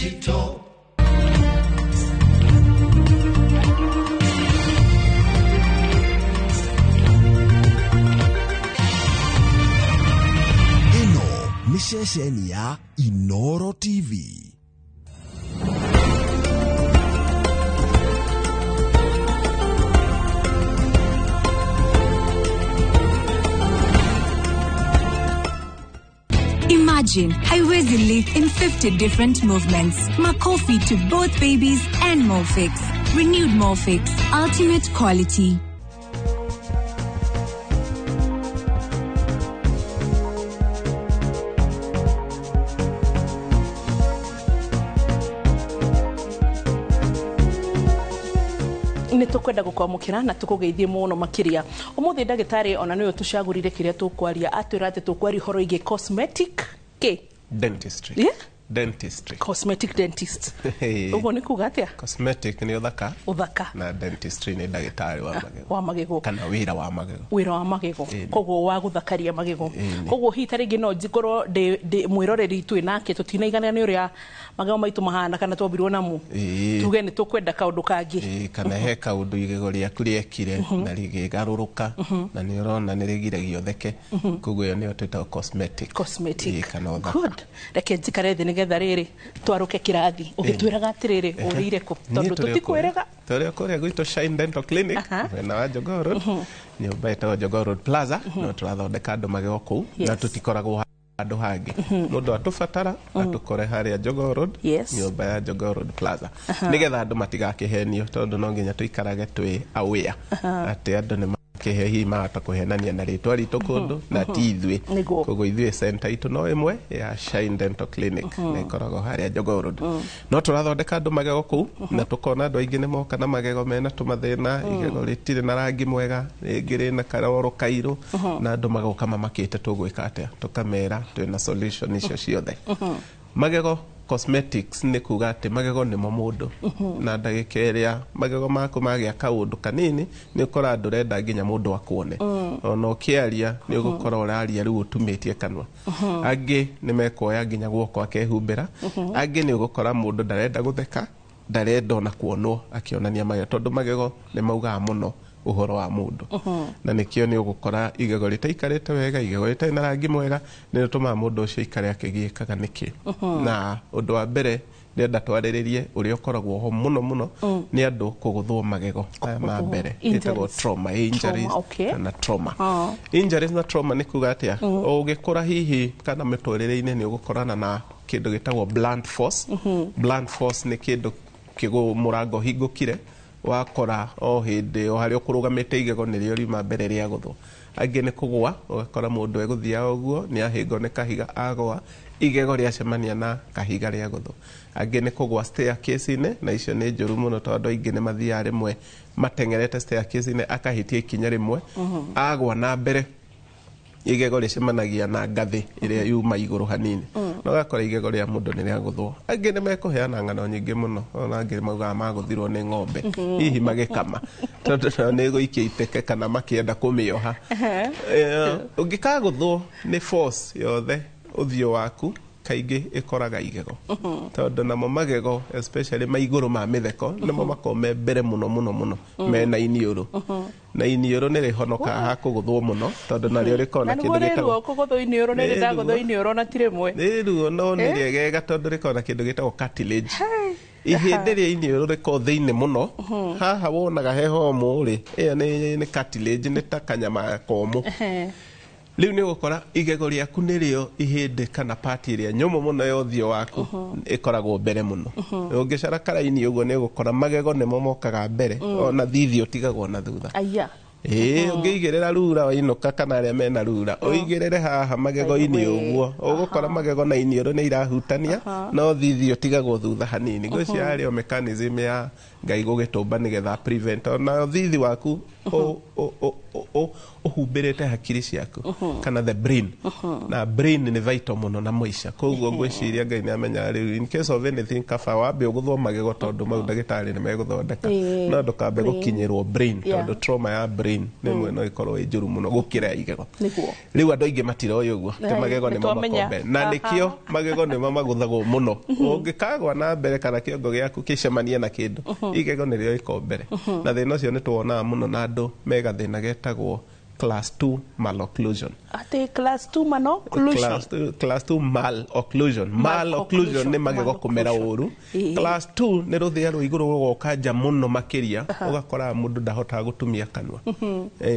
Digital. Nishesheni ya Inoro TV. Imagine haiwezi live in 50 different movements. Makofi to both babies and Morphix. Renewed Morphix, ultimate quality. Nitukwenda gukwamukira na tukugeithie muno makiria umuthi ndagitari ona niwe tucagurire kiria tukwaria atwira ati tukwari horo ige cosmetic dentistry. Yeah? Dentistry. Cosmetic dentist. Ugo ni kuga atia? Cosmetic ni uthaka. Uthaka. Na dentistry ni ndagitari wa magego. Wa magego. Kana wira wa magego. Wira wa magego. Koguo wa guthakaria magego. Koguo hitari ngino njikoro de mwiroreri twi nake tutinaigana ni uria magego maitu mahana kana twabirwo namu. Tuge ni tukwenda kaundu kangi. Kana he kaundu igego riaku riekire na rigigaruruka na ni urona ni rigiragio theke. Koguo yo ni twita cosmetic. Cosmetic. Kana uthaka. Good. Reke njikare thi nigetha riri twaruke kirathi ugitwiraga atiriri urire ku tondu tutikwiraga tore kore gwito Shine Dental Clinic na wa Jogoo Road nyumba itago Jogoo Road Plaza no turathondeka andu magego ku na tutikoragwo andu hangi mundu atubatara atukore haria Jogoo Road nyumba ya Jogoo Road Plaza nigetha andu matigakihenio tondu no nginya tuikarage twi aware ati andu ni kehehi mahata kuhenania na ritwa ritu kundu na tithwe koguo ithwe center itu no imwe ya Shine Dental Clinic na ikoragwo haria Jogoo Road no turathondeka andu magego ku na tukona andu aingi ni moka na magego mena tumathina igego ritire na rangi mwega ringiri na karoro kairu na andu magoka mamakite tugwika atia tukamera twina solution icio ciothe magego cosmetics ni kuga ati magego ni mundu na ndagikeria magego maku magia kaundu kanini ni ukora andu renda nginya mundu akuone ona ukiaria ni ugukora uraria riu utumitie kanwa angi ni mekoya nginya guoko akehumbira angi ni ugukora mundu ndarenda gutheka ndarenda ona kuonwo akionania magego tondu magego ni mauga muno uhoro wa mundu na nikio ni ugukora igego litaikarite wega igego litai na rangi mwega ni tuma mundu ucio ikare akigiikaga niki na undu wa mbere ndenda twariririe uri ukoragwo ho muno ni andu kuguthwo magego ma mbere itagwo trauma injuries na trauma injuries na trauma ni kuga atia ugikora hihi kana mitwarire-ini ni ugukorana na kindu gitagwo blunt force ni kindu kigo murango hingukire wakora o hindi o hari ukurugamite igego nirio riuma mbere ria guthwo angi ni kugwa ugakora mundu eguthia oguo ni ahingo ni kahiga agwa igego ria cemania na kahiga ria guthwo angi ni kugwa staircase-ini na icio ni njuru muno tondu aingi ni mathia rimwe matengerete staircase-ini akahitia ikinya rimwe agwa na mbere igego ricemanagia na ngathi iria yuma iguru hanini no gakora igego ria mundu ni ria guthwo angi ni mekuheana ngano nyingi muno ona angi mauga maguthirwo ni ng'ombe hihi magikama tondu ni guikia iteke kana makienda kumioha ungikaguthwo ni force yothe uthio waku kaingi ikoraga igego tondu namo magego especially maiguru ma mitheko nimo makome mbere muno mena iniuru na iniuru ni rihonoka ha kuguthwo muno tondu nario rikona kindu gitagwo kuguthwo iniuru ni ndaguthwo iniuru na tirimwe ni ruo no ni riegega tondu rikona kindu gitagwo cartilage ihindi ria iniuru riko thiini muno haha wonaga heho muri iyo ni cartilage ni takanyama komu riu ni gukora igego riaku nirio ihindi kana party ria nyumu muno yothio waku ikoragwo mbere muno ungicara karaini uguo ni gukora magego nimo mokaga mbere ona thithi utigagwo na thutha ungigirira rura wainuka kana aria mena rura uigirire haha magego ini uguo ugukora magego na iniuru ni irahutania no thithi utigagwo thutha hanini gwicia ario mechanism ya ngai gugitumba nigetha prevent ona thithi waku uhumbirite hakiri ciaku kana the brain na brain ni vital muno na moisha koguo ngwiciria Ngai ni amenya riu in case of anything kaba wambe uguthwo magego tondu mau ndagitari ni meguthondeka no ndukambe gukinyirwo brain tondu trauma ya brain ni mweno ikorwo injuru muno gukira igego riu andu aingi matiroyo uguo te magego ni makombe na nikio magego ni maguthagwo muno ungikagwa na mbere kana kiongo giaku kicemanie na kindu igego ni rio ikombere na thina ucio ni tuonaga muno na andu mega thina getagwo class 2 malocclusion. Ate class 2 malocclusion. Class 2 malocclusion. Malocclusion ni magego kumera uru. Class 2 ni ruthia ru iguru goka nja muno makiria ugakora mundu ndahotaga gutumia kanwa.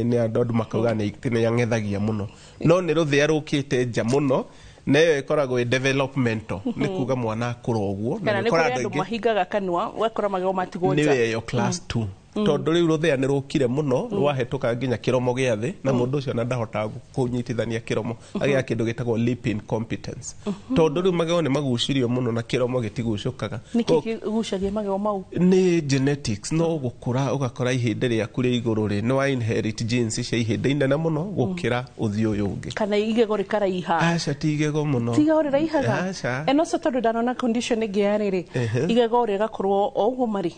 Ni andu makauga ni yangethagia muno. No ni ruthia rukite nja muno neyo ikoragwo developmental ni kuga mwana akura uguo na ni kora andu mahingaga kanwa wakora magego matigwo nja ni yo class 2 tondu riu ruthia ni rukire muno rwahetuka nginya kiromo gia thi na mundu ucio na ndahotaga kunyitithania kiromo agia kindu gitagwo lip incompetence tondu riu magego ni magucirio muno na kiromo gitigucukaga niki gucagia magego mau ni genetics no gukura ugakora ihinde ria kuri iguru ri no inherit genes cia ihinde inene muno gukira uthio uyu ungi kana igego rikaraiha aca tigego muno tiga uri raihaga eno so tondu ndanona condition ngia riri igego ri gakorwo oguo mari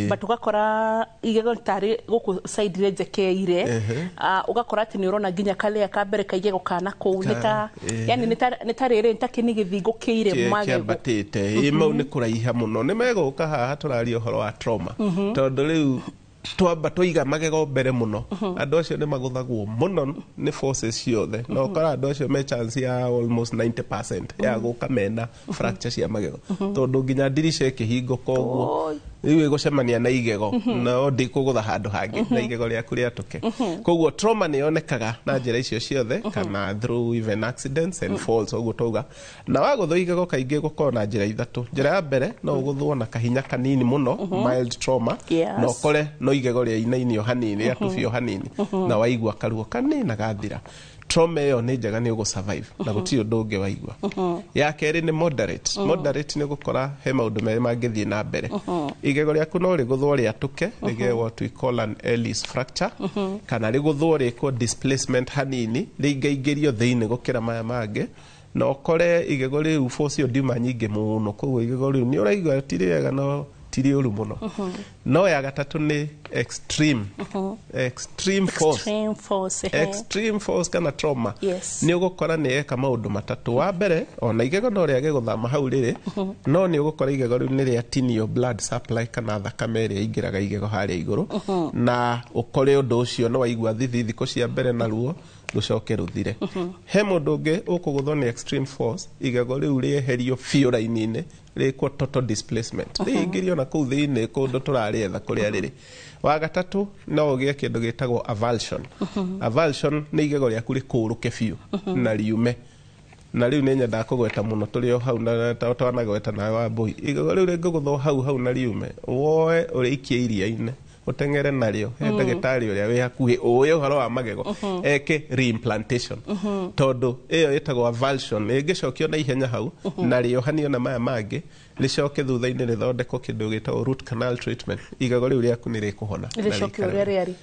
batugakora igego tari guku side le jekeire ugakora ati ni urona nginya kale akambere kaigego kana kuunika yani nitarere ntakini githingo kiire magego batete imau ni kuraiha muno ni meguka haha turari uhoro wa trauma tondu riu twamba twiga magego mbere muno andu acio ni maguthagwo muno ni forces ciothe no kora andu acio me chance ya almost 90% ya guka mena fracture cia magego tondu nginya dirisha kihingo koguo riu igucemania na igego no ndikugutha handu hangi na igego riaku riatuke koguo trauma ni yonekaga na njira icio ciothe kana through even accidents and falls uguo tuga na waguthwo igego kaingi gukorwo na njira ithatu njira ya mbere no uguthwo na kahinya kanini muno mild trauma no kore no igego ria inainio hanini atubio hanini na waigua karuo kanini na gathira trauma yo ni njega ni ugu survive na gutiri undu ungi waigua ya keri ni moderate ni gukora he maundu mere mangithie na mbere igego riaku no riguthwo riatuke rige what we call an Ellis fracture kana riguthwo riko displacement hanini ringaingirio thiini gukira maya mangi na ukore igego riu force yo diuma nyingi muno koguo igego riu ni uraigua tiriega no tiri uru muno no ya gatatu ni extreme force kana trauma ni ugukora ni eka maundu matatu wa mbere ona igego no ria geguthama hau riri no ni ugukora igego riu ni ria tinio blood supply kana thakame ria ingiraga igego haria iguru na ukore undu ucio no waigua thithiko cia mbere na ruo rucoke ruthire he mundu ungi ukuguthwo ni extreme force igego riu rieherio biu raini-ini rikwo total displacement ringirio na kuu thiini kundu turarietha kuria riri wa gatatu no ugie kindu gitagwo avulsion ni igego riaku rikuruke biu na riume na riu ni nyenda kugweta muno turio hau na twanagweta nawe wa mbui igego riu ringiguthwo hau na riume woe uriikie iria-ini utengere nario he ndagitari uria wi hakuhi uyu horo wa magego eke reimplantation tondu iyo itagwo avulsion ingicokio na ihenya hau na rio hanio na maya mangi ricoke thutha-ini rithondekwo kindu gitagwo root canal treatment igego riu riaku ni rikuhona ricokio uria riari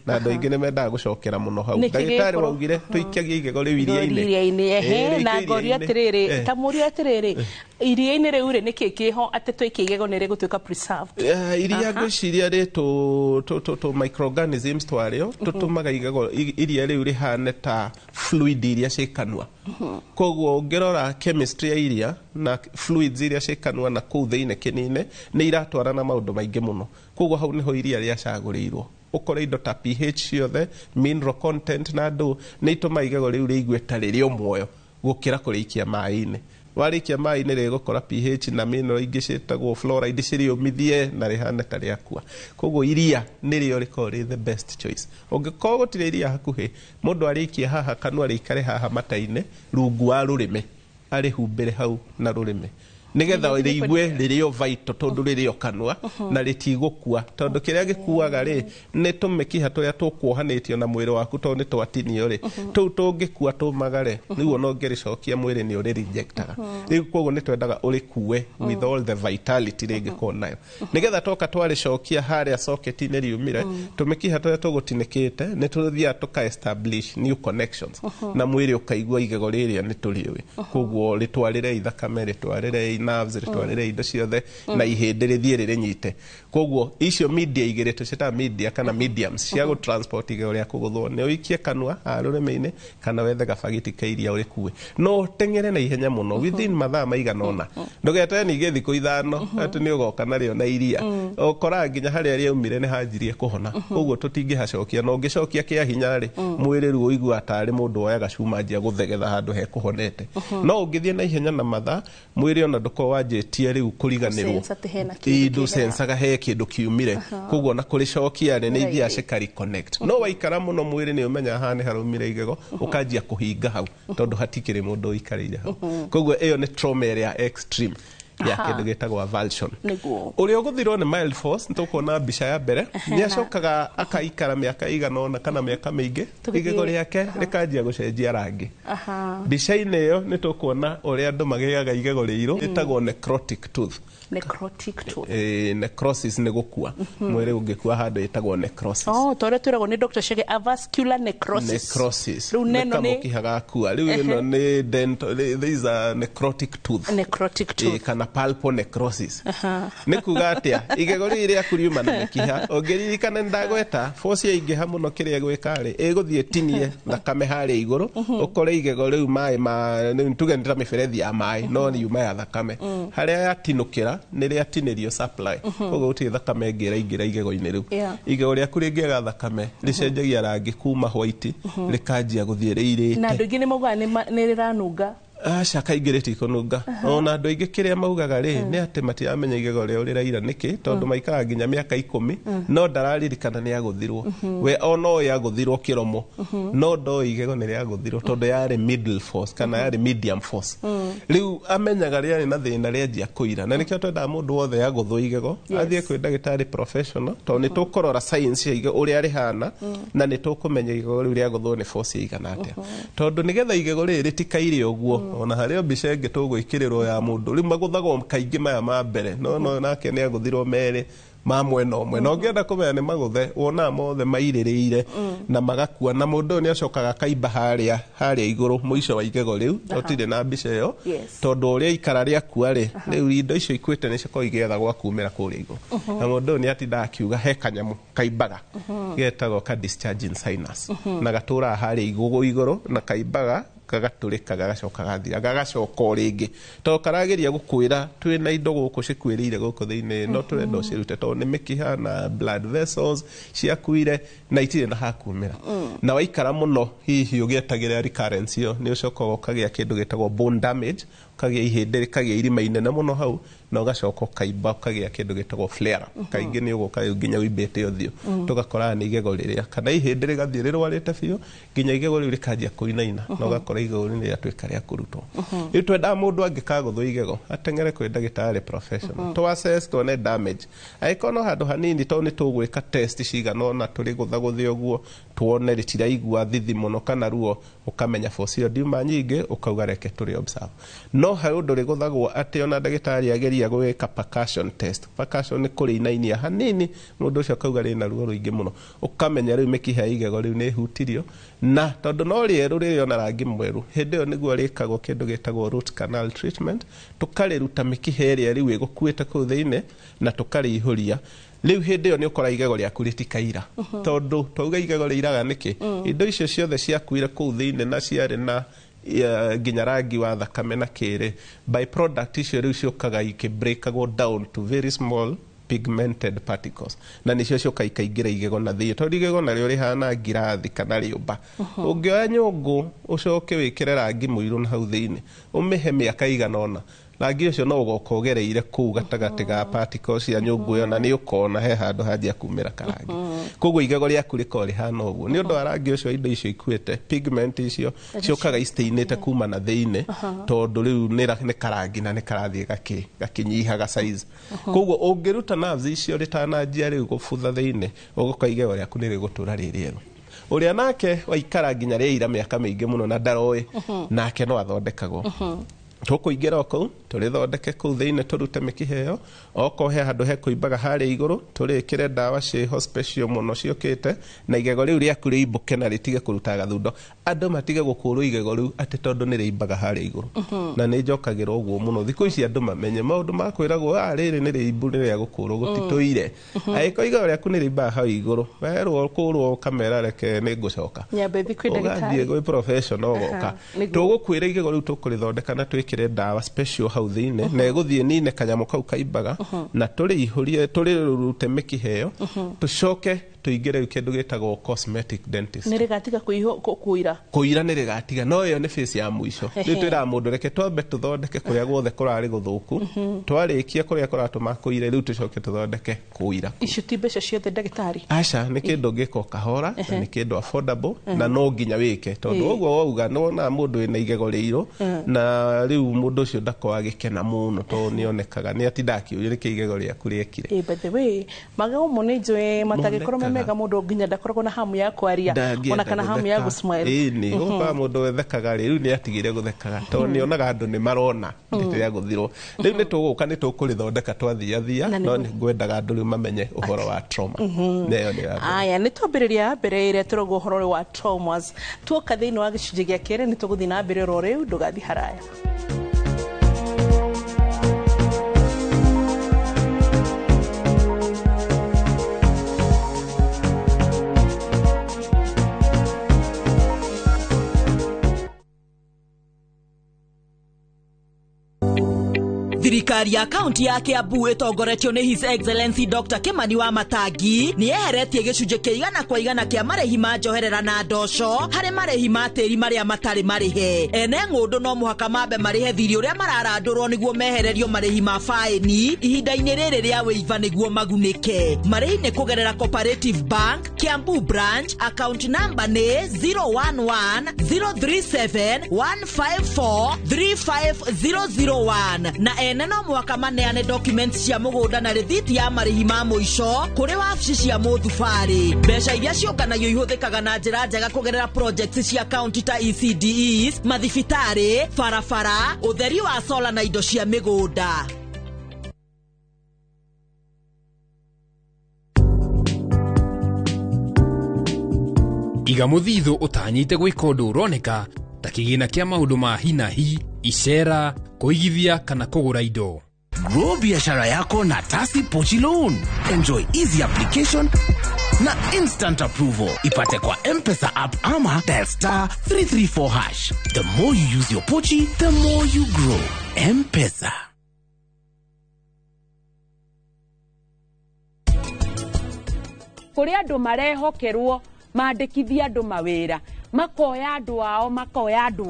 na andu aingi ni mendaga gucokera muno hau ndagitari waugire tuikiagie igego riu iria-ini na ngoria atiriri tamuria atiriri iria-ini riu ri niki kiho ati twikie igego ni rigutuika preserved iria ngwiciria ri to microorganisms twario tutumaga igego iria riu rihane ta fluid iria cikanwa koguo ngirora chemistry ya iria na fluids iria cikanwa na kuu thiini kinine ni iratwarana maundu maingi muno koguo hau niho iria ria cagurirwo ukore indo ta pH ciothe mineral content na ndu ni ituma igego riu riigue ta ririo muoyo gukira kuriikia mai-ini warikia mai-ini rigukora pH na mineral ingi citagwo fluoride ciriumithie na rihana ta riakua koguo iria nirio rikori the best choice ungikorwo gutire iria hakuhi mundu arikia haha kanua rikare haha mata-ini rungu wa rurime ari humbire hau na rurime nigetha riigwe ririo vital tondu ririo kanwa na ritigukua tondu kiria gikuaga ri ni tumikiha turia tukwohanitio na mwiri waku tondu ni twatinio ri tu tungikua tumagare niguo no ngiricokia mwiri ni uri rejectaga riu koguo ni twendaga urikue with all the vitality ringiko nayo nigetha toka twaricokia haria socket-ini riumire tumikiha turia tugutinikite ni tuthia tuka establish new connections na mwiri ukaigua igego riria ni turiwi koguo ritwarire ithakame ritwarire nerves ritwarire indo ciothe na ihindi rithie rinyite koguo icio media igire tucita media kana mediums cia go transport igego ria kuguthwo ni uikie kanwa arureme-ini kana wethe gabagiti kairia urikue no tengere na ihenya muno within mathaa maiganona ndugete ni thiku ithano ati ni ugoka nario na iria ukora nginya haria riumire ni hanjirie kuhona koguo tutingihacokia no ngicokia kia hinya ri mwiri ruo igua atari mundu oyaga cuma njia guthegetha handu he kuhonete no ungithie na ihenya na mathaa mwiri ona nduko wanjitie riu kuriganirwo indu sensaga he kindu kiumire koguo na kuricokia ni ithia cikari connect no waikara muno mwiri ni umenya hane harumire igego ukanjia kuhinga hau tondu hatikire mundu ikarire hau koguo iyo ni trauma ya extreme ya kindu gitagwo avulsion uria guthirwo ni mild force ntukuona mbica ya mbere ni acokaga akaikara miaka iganona kana miaka mingi igego riake rikanjia gucenjia rangi mbica-ini iyo ni tukuona uria andu magiaga igego riiru itagwo necrotic tooth necrosis ni gukua mwiri ungikua handu itagwo necrosis tore turagwo ni Dr. Chege avascular necrosis riu neno ni kihaga kua riu ino ni dental these are necrotic tooth kana pulpo necrosis ni kuga atia igego riria kuriuma na mikiha ongeririkana ndagweta force ingiha muno kiria gwikari iguthie tinie thakame haria iguru ukore igego riu mai ma tuge ndira miferethi ya mai no ni yuma ya thakame haria yatinukira ni atinirio supply koguo uti thakame ngira igego-ini riu igego riaku ringiaga thakame ricenjagia rangi kuma white rikanjia guthie riirite na andu ingi ni mauga ni riranunga aca kaingĩ rĩtikununga ona andũ aingĩ kĩrĩa maugaga rĩ nĩ atĩ matiramenya igego rĩao rĩraira nĩkĩ tondũ maikara nginya mĩaka 10 no ndararirikana nĩ agũthirwo we ona oĩ agũthirwo kĩromo no ndoĩ igego nĩ rĩagũthirwo tondũ yarĩ middle force kana yarĩ medium force rĩu amenyaga rĩarĩ na thĩna rĩanjia kũira na nĩkĩo twendaga mũndũ wothe agũthwo igego athiĩ kwĩ ndagĩtarĩ professional tondũ nĩ tũkũrora science ya igego ũrĩa rĩhana na nĩ tũkũmenya igego rĩu rĩagũthwo nĩ force igana atĩa tondũ nĩgetha igego rĩrĩ rĩtikaire ũguo ona hario mbica ingĩ tũgwĩkĩrĩrwo ya mũndũ rĩu magũthagwo kaingĩ maya ma mbere no nake nĩ agũthirwo merĩ ma mwena ũmwe na ũngĩenda kũmenya nĩ magũthe wonaga mothe mairĩrĩire na magakua na mũndũ nĩ acokaga kaimba harĩa igũrũ mũico wa igego rĩu ũtirĩ na mbica ĩyo tondũ ũrĩa ikara rĩakua rĩ rĩu indo icio ikuĩte nĩ cikoragwo igĩetha gwa kumĩra kũrĩa igũrũ na mũndũ nĩ atindaga akiuga he kanyamũ kaimbaga getagwo ka discharging sinus na gatũraga harĩa igũrũ na kaimbaga gagatũrĩka gagacoka gathira gagacoka rĩngĩ to karageria gũkwĩra twĩna indo gũkũ cikwĩrĩire gũkũ thĩinĩ no tũrenda ũcirute tondũ nĩ mĩkiha na blood vessels ciakuire na itirĩ na hakumĩra na waikara mũno hihi ũgĩetagĩrĩra recurrence ĩyo nĩ ũcokaga ũkagĩa kĩndũ gĩtagwo bone damage ukagĩa ihĩndĩ rĩkagĩa irima inene mũno hau na ũgacoka ũkaimba ukagĩa kĩndũ gĩtagwo flare kaingĩ nĩ ũgũka nginya ũimbĩte ũthiũ tũgakoraga nĩ igego rĩrĩa kana ihĩndĩ rĩgathiĩ rĩrwarĩte biũ nginya igego rĩu rĩkanjia kũinaina na ũgakora igego rĩu rĩatuĩka rĩa kũrutwo rĩu twendaga mũndũ angĩkagũthwo igego ateng'ere kwĩ ndagĩtarĩ professional to assess tuone damage angĩkorwo no handũ hanini tondũ nĩ tũgwĩka test cigana ũna tũrĩ gũthagũthia ũguo tuone rĩtiraigua thithi mũno kana ruo ukamenya force ĩyo ndiuma nyingĩ ukauga reke tũrĩ observe no he ũndũ rĩgũthagwo atĩ ona ndagĩtarĩ ageria gwĩka percussion test percussion nĩ kũrĩinainia hanini mũndũ ũcio akauga rĩna ruo rũingĩ mũno ukamenya rĩu mĩkiha ya igego rĩu nĩ hutirio na tondũ no rĩerũ rĩrĩ na rangi mwerũ hĩndĩ ĩyo nĩguo rĩkagwo kĩndũ gĩtagwo root canal treatment tũkarĩruta mĩkiha ĩrĩa rĩu ĩgũkuĩte kũu thĩinĩ na tũkarĩihũria rĩu hĩndĩ ĩyo nĩ ũkora igego rĩaku rĩtikaira tondũ twauga igego rĩiraga nĩkĩ indo icio ciothe ciakuire kũu thĩinĩ na ciarĩ na nginya rangi wa thakame na kĩrĩ byproduct icio rĩu ciũkaga ikĩbreakagwo down to very small pigmented particles na nĩcio cioka ikaingĩra igego na thĩinĩ tondũ igego narĩo rĩhana ngirathi kana rĩũmba ũngĩoya nyũngũ ũcoke wĩkĩre rangi mũirũ na hau thĩinĩ ũmĩhe mĩaka igana ũna rangi ucio no ugoka ugereire kuu gatagati ga particles cia nyungu yo na ni ukona he handu hanjia kumira karangi koguo igego riaku riko rihana uguo ni undu wa rangi ucio indo icio ikuite pigment icio ciokaga istainite kuma na thiini tondu riu ni karangi na ni karathie gakinyihaga size koguo ungiruta nerves icio ritanajia riu gubutha thiini ugoka igego riaku ni rigutura ririero uria nake waikara nginya rĩira mĩaka mĩingĩ mũno na ndaroi nake no athondekagwo tukuingira oko turithondeke kuu thiine turute mikiheyo oko he handu he kuimbaga hari iguru turikire ndawa cie hospital muno ciokite na igego riu riaku riimbuke na ritige kuruta gathundo andu matige gukuru igego riu ati tondu ni riimbaga hari iguru na ni njokagira uguo muno thiku ici andu mamenye maundu makwiragwo riri ni riimbu ni ria gukuru gutituire aiko igego riaku ni riimbaga hau iguru werwo kurwo kamera reke ni ngucoka nyambe thiku ndagitari go professional goka tugukwira igego riu tukurithondeka na twikire ndawa special hau thiine na iguthie nine kanyamu kau kaimbaga na turi ihurie turi rute mikiheyo tucoke tuingire kindu gitagwo cosmetic dentist ni rigatiga kuira ni rigatiga no yo ni face ya mwisho ni twira mundu reke twambe tuthondeke kuria guothe kurari guthuku twarikia kuria kuratuma kuire riu tucoke tuthondeke kuira icio ti mbeca ciothe ndagitari aca ni kindu giko kahora na ni kindu affordable na no nginya wike tondu uguo wauga no na mundu ina igego riiro na riu mundu ucio ndako agikena muno to nionekaga ni atindaki uri igego riaku riekire by the way magego mone njoe matagikorwo mega mundu nginya ndakoragwo na hamu ya kwaria ona kana hamu ya gusmile ni gukora mundu wethekaga riu ni atigire guthekaga to nionaga andu ni marona nditiria guthirwo riu ni tuguka ni tukurithondeka twathiathia no ni ngwendaga andu riu mamenye uhoro wa trauma neyo ni aya ni twambiriria mbere ire turogo uhoro wa traumas tuoka thiini wa gicunje gia kere ni tuguthi na mbere ro riu ndugathi haraya Thirikari ya kaunti ya Kiambu itongoretio ni His Excellency Dr. Kimani wa Matangi ni eheretie gicunje kia 100% kia marehi ma njoherera na ndoco hari marehi ma tiri maria matari marihe ene ngundu no muhaka mambe marihe thiri uria mararandurwo niguo mehererio marehi ma faini ihinda-ini riri ria wiva niguo magunike marehi ni kugerera Cooperative Bank Kiambu branch account number ni 011-037-154-35001 na ene no muhaka maneane documents cia mugunda na rithiti ya marihi ma muico kuri wabici cia muthubari mbeca iria cionganagio ihuthikaga na njira njega kugerera projects cia county ta ECDEs mathibitari barabara utheri wa solar na indo cia migunda iga muthithu utanyite gwika undu uroneka ta kigina kia maundu ma hinahi icera kuigithia kana kugura indo. Grow biashara yako na Tasi Pochi Loan. Enjoy easy application na instant approval. Ipate kwa M-Pesa app ama dial *334#. The more you use your Pochi, the more you grow. M-Pesa. Kuri andu marehokerwo mandikithia andu mawira makoya andu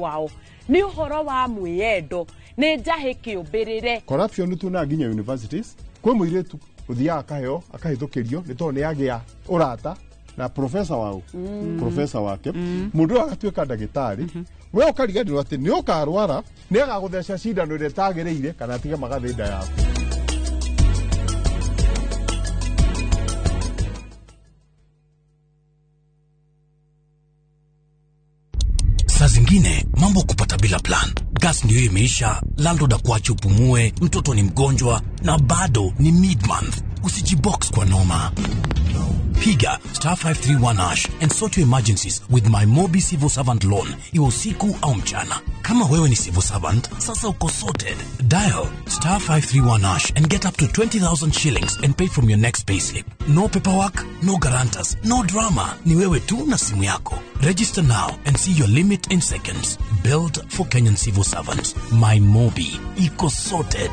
ao ni uhoro wa mwiyendo ni njahi kiumbirire corruption tuna nginya universities kwe muiretu uthia akaheo akahithukirio ni to ni agia urata na professor wao professor wake mundu agatuika ndagitari we ukariganirwo ati ni ukarwara ni agagutheca cindano ire tagireire kana tige magathinda yako. Saa zingine mambo kupata bila plan. Gas ndio imeisha, landlord akuache upumue, mtoto ni mgonjwa na bado ni mid-month. Usijibox kwa noma. Piga *531# and sort your emergencies with my Mobi Civil Servant Loan. Iwe usiku au mchana. Kama wewe ni civil servant, sasa uko sorted. Dial *531# and get up to 20,000 shillings and pay from your next payslip. No paperwork, no guarantors, no drama. Ni wewe tu na simu yako. Register now and see your limit in seconds. Built for Kenyan civil servants. My Mobi. Iko sorted.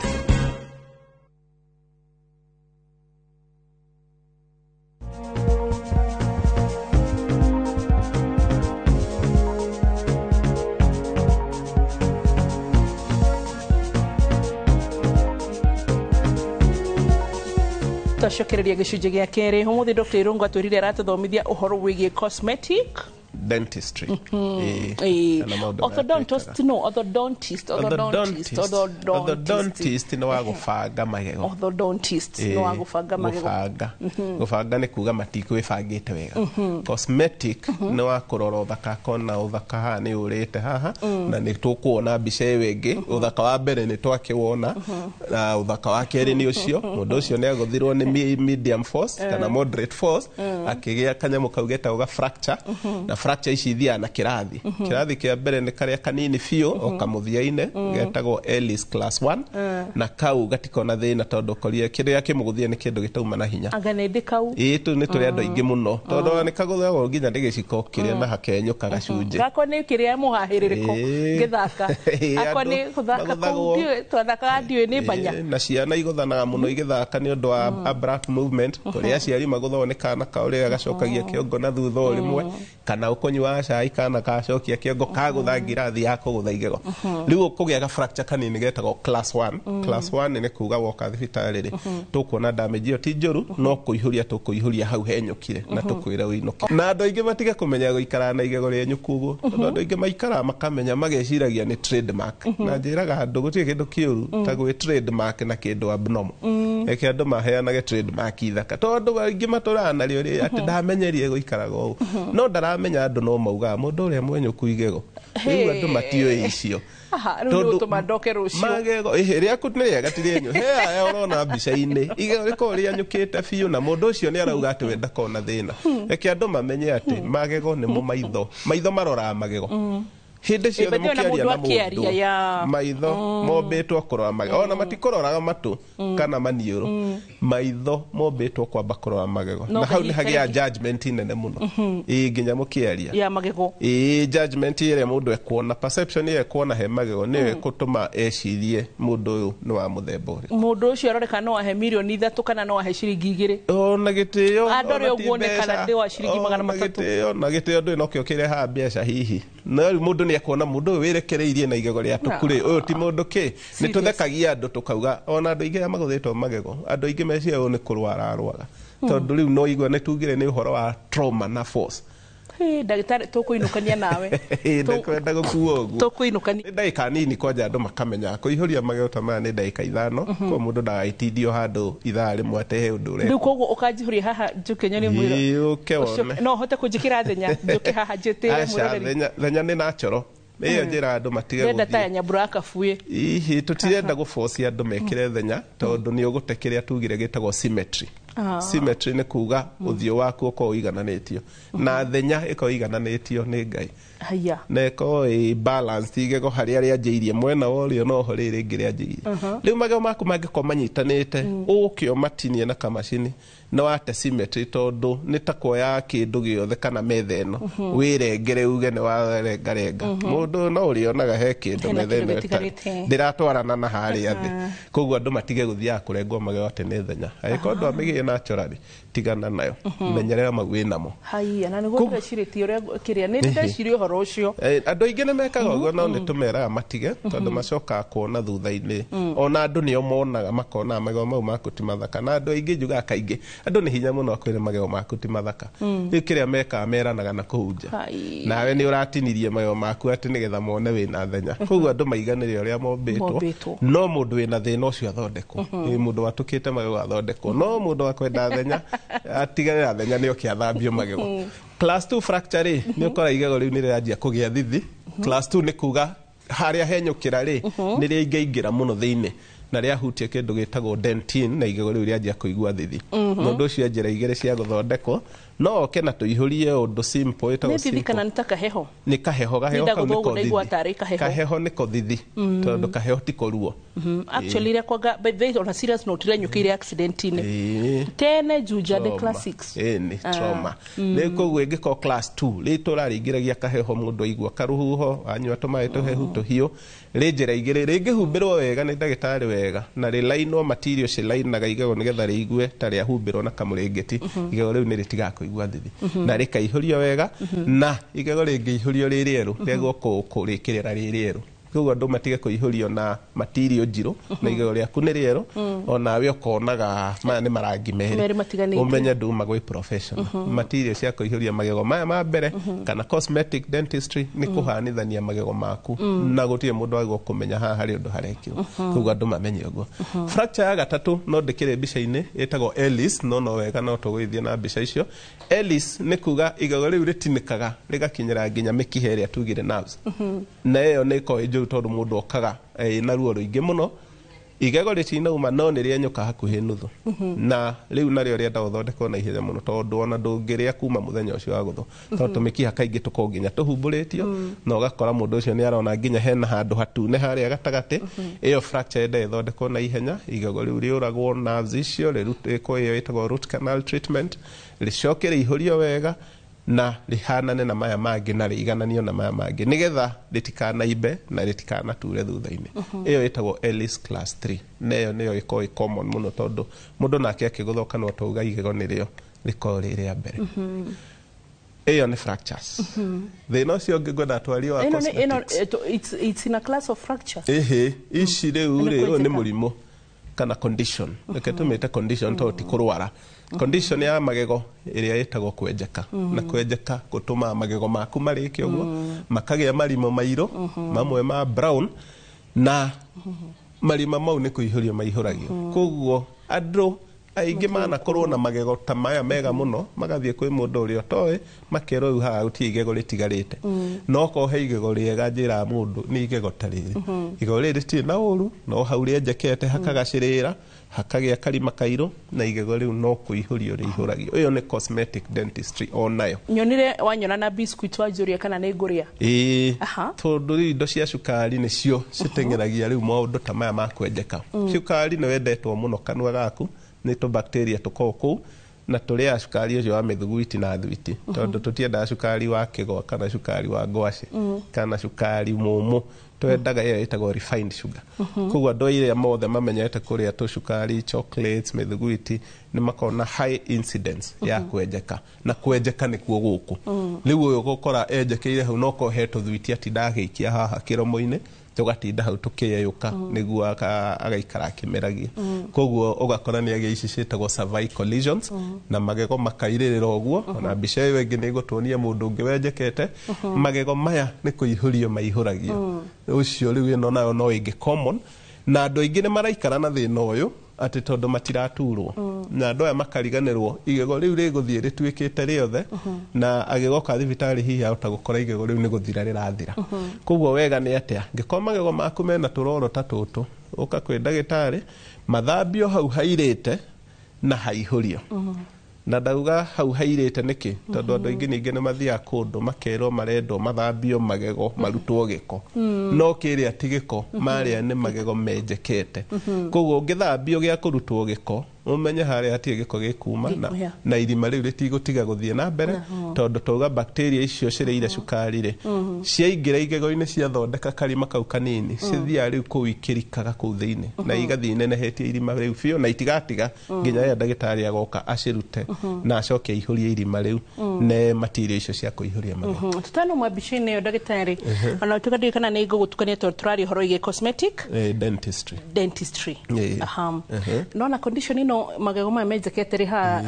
Twacokereria gicunjĩ gĩa kerĩ umuthi Dr. Irungu atwirire aratuthomithia uhoro wigie cosmetic dentistry. Orthodontist no wagubanga magego. Orthodontist no wagubanga magego. Gubanga ni kuga matikwibangite wega. Cosmetic no wakurora uthaka kona uthaka ha ni urite haha na ni tukuona mbica wengi uthaka wa mbere ni twakiwona na uthaka wa keri ni ucio mundu ucio ni aguthirwo ni medium force kana moderate force akigia kanyamu kaugeta uga fracture na fracture ici thia na kirathi kia mbere ni karia kanini fio o kamuthiaine getagwo Ellis class 1 na kau gatikona thina tondu koria kiria kimuguthia ni kindu gitauma na hinya aganende kau tu ni turi andu aingi muno tondu ni kaguthagwo nginya ndigiciko kiria na hakenyuka gacunje gako ni kiria muhahiririko githaka ako ni kuthaka kau twathaka ndio ni banya na ciana iguthanaga muno igithaka ni undu wa abrupt movement kuria ciari maguthonekana kauria gacokagia kiongo na thutha rimwe kana ukonywa cai kana gacokia kiongo kagutha ngirathi ya kugutha igego riu kugia ga fracture kanini getagwo class 1 class 1 ni kuga woka thibitari ri tukuona damage iyo ti njuru no kuihuria hau henyukire na tukwira winuke na andu aingi matige kumenya guikara na igego ri nyukugo tondu andu aingi maikara makamenya mageciragia ni trademark na njiraga andu gutie kindu kiuru ta gwi trademark na kindu abnormal eke andu maheanage trademark ithaka tondu aingi maturana rio ri ati ndamenyerie guikaraga ugu no ndaramenya andu no mauga mundu uria mwenyuku igego riu andu matioi icio tondu tumadoke rucio magego ria kutire gatirenyu aya urona mbica-ini igego riko ria nyukite fiu na mundu ucio ni arauga ati wenda kona thina eke andu mamenye ati magego ni mu maitho marora magego hindi ciothe mukiaria na mundu maitho mombitwo kurora magego ona matikororaga matu kana maniuru maitho mombitwo kwamba kurora magego na hau ni hagia judgment nene muno nginya mukiaria ya magego judgment ire mundu ekuona perception ire ekuona he magego niwe gutuma ecirie mundu uyu ni wa muthemba uri mundu ucio aroreka no ahe milioni 3 kana no ahe ciringi 2 ona gitio andore uguonekana ndi wa ciringi 300 na gitio ndu inokio kireha mbeca hihi na mundu ni ekuona mundu wirekereirie na igego ria tukuri uyu ti mundu ki ni tuthekagia andu tukauga ona andu ingi maguthitwo magego andu ingi mecia uyu ni kurwara arwaga tondu riu no igwa ni tugire ni uhoro wa trauma na force ndagitari tukuinukania nawe ndakwenda gukuo uguo tukuinukania ndaika nini kwanja andu makamenya kuihuria magego ta maya ni ndaika 5 kwa mundu ndagaitindio handu ithaa rimwe atehe undu ure riu koguo ukanjihuria haha njukenyo ni mwiro no hote kunjikira thenya njuke haha njitire mwiro thenya ni natural iyo njira andu matige guthii ta nyambura akafuye ihi tutirenda guforce andu mekire thenya tondu ni ugute kiria tugire gitagwo symmetry symmetry ni kuga uthio waku uko uigananitio na thenya iko igananitio ni Ngai haya na iko balance igego haria ria njiirie mwena worio no ho riri ngiria njiirie riu magego maku mangiko manyitanite ukio matinie na kamacini no ate symmetry tondu ni ta kuoya kindu giothe kana metha ino wirengere uge ni warengarenga mundu no urionaga he kindu metha ino ndiratwarana na haria thi koguo andu matige guthia kurengwo magego ate ni thenya agiko ndu amigie naturally tigana nayo menyerera magwi namo haya na niguo ndeciritie uria kiria ni ndecirie uhoro ucio andu aingi ni mekaga uguo no ni tumeraga matige tondu macoka kuona thutha-ini ona andu nio monaga makona magego mau makuti mathaka na andu aingi njuga kaingi andu ni hinya muno kwire magego makuti mathaka riu kiria meka meranaga na kuhunja nawe ni uratinirie magego maku ati nigetha mone wina thenya koguo andu maiganire uria mombitwo no mundu wina thina ucio athondekwo mundu watukite magego athondekwo no mundu akwenda thenya atiganira thenya ni ukiathambio magego class 2 fracture ni ukora igego riu ni rianjia kugia thithi class 2 ni kuga haria henyukira ri ni riingira muno thiini na ria hutie kindu gitagwo dentin na igego riu rianjia kuigua thithi mundu ucio njira igere cia guthondekwo no oke na tuihurie undu simple ita thithi kana nitaka heho ni kaheho kau ni thithi kaheho ni thithi tondu kaheho ti koruo actually ria kwaga by the on a serious note ria nyukire accident ine tene juja the classics ni trauma ni koguo ingiko class 2 ri turaringiragia kaheho mundu aigua karuhuho anywa tumae tuhehu tuhiu ri njira igere ringi humbirwo wega ni ndagitari wega na ri laino material ci lainaga igego nigetha riigue ta ria humbirwo na kamurengeti igego riu ni ritiga kuigua thithi na rikaihurio wega na igego ringi ihurio ri rieru rego kurikirira ri rieru koguo andu matige kuihurio na material njiro na igego riaku ni rieru ona we ukonaga maya ni marangi meri umenye nduma gwi professional material cia kuihuria magego maya ma mbere kana cosmetic dentistry ni kuhanithania magego maku na gutie mundu agwo kumenya haha hari undu harekirwo koguo andu mamenye uguo fracture ya gatatu no ndikire mbica-ini itagwo Ellis no wega no tugwithie na mbica icio Ellis ni kuga igego riu ritinikaga rigakinyira nginya mikiha iria tugire nerves na iyo ni ko injuru tondu mundu okaga na ruo ruingi muno igego ritinauma no ni rienyuka hakuhi nuthu na riu nario rienda guthondekwo na ihenya muno tondu ona ndungiria kuma muthenya ucio wa guthu tondu mikiha kaingi tuko nginya tuhumburitio no gakora mundu ucio ni arona nginya hena handu hatune haria gatagati iyo fracture ende ithondekwo na ihenya igego riu riuragwo nerves icio rirutiko iyo itagwo root canal treatment ricokere ihurio wega na rihanane na maya mangi na riigananio na maya mangi nigetha ritikanaimbe na ritikanature thutha-ini iyo itagwo Ellis class 3 neyo niyo iko common muno tondu mundu nake akiguthoka no tuga igego nirio riko riria mbere iyo ni fractures thina ucio ngigwenda twario wa cosmetics it's in a class of fractures ici riu ni murimo kana condition tumite condition to ti kurwara condition ya magego iria itagwo kwenjeka na kwenjeka gutuma magego maku mariki uguo makagia marimo mairo mamwe ma brown na marima mau ni kuihuria maihuragio koguo andru aingi mana korwo na magego ta maya mega muno magathie kwi mundu uria toy makero yu ha uti igego ritigarite no ko he igego riega njira mundu ni igego tariri igego riti na uru no hauria njekete hakagacirira hakagia karima kairo na igego riu no kuihurio rihuragio iyo ni cosmetic dentistry onayo nyonire wanyona na biscuit wajuria kana ni nguria tondu indo cia cukari ni cio citengeragia riu maundu ta maya ma kwenjeka cukari ni wendetwo muno kanwa gaku ni to bacteria tukoku na turia cukari ucio wa mithuguiti na thwiti tondu tutienda cukari wa kigwa kana cukari wa ngwaci kana cukari mumu twendaga iyo itagwo refined sugar koguo andu iria mothe mamenyete kuria tu cukari chocolates mithuguiti ni makona high incidence ya kwenjeka na kwenjeka ni kuo guku riu uyu gukora enjekeire hau no ko heto thwiti ati ndagiikia haha kiromo-ini tugatinda hau tukiyeyuka niguo agaikara kimeragia koguo ugakora ni age ici citagwo cervical lesions na magego makairirira uguo na mbica iyo ingi ni gutuonia mundu ungi wenjekete magego maya ni kuihurio maihuragio ucio riu ino nayo no ingi common na andu aingi ni maraikara na thina uyu ati tondu matiraturwo na andu aya makariganirwo igego riu riguthie rituikite riothe na agigoka thibitari hihi ahota gukora igego riu ni guthira rirathira koguo wega ni atia ngikoma magego maku mena turoro ta tutu uka kwi ndagitari mathambio hau hairite na haihurio na ndauga hau hairite niki tondu andu aingi ningi ni mathia kundu makerwo marendo mathambio magego marutwo giko no kiria tigiko maria ni magego menjekete koguo ngithambio gia kurutwo giko umenye haria atie giko gikuma na irima riu ritigutiga guthie na mbere tondu tuga bacteria icio cireire cukari ri ciaingira igego-ini ciathondeka karima kau kanini cithia riu kuu ikirikaga kuu thiini na igathie nenehetie irima riu biu na itigatiga nginya ya ndagitari agoka acirute na acoke ihurie irima riu ne material icio cia kuihuria magego tutano mwabichine yo ndagitari ona tukadi kana ni gugutukania turari horo ige cosmetic dentistry no na condition ino magego ma menjekete ri ha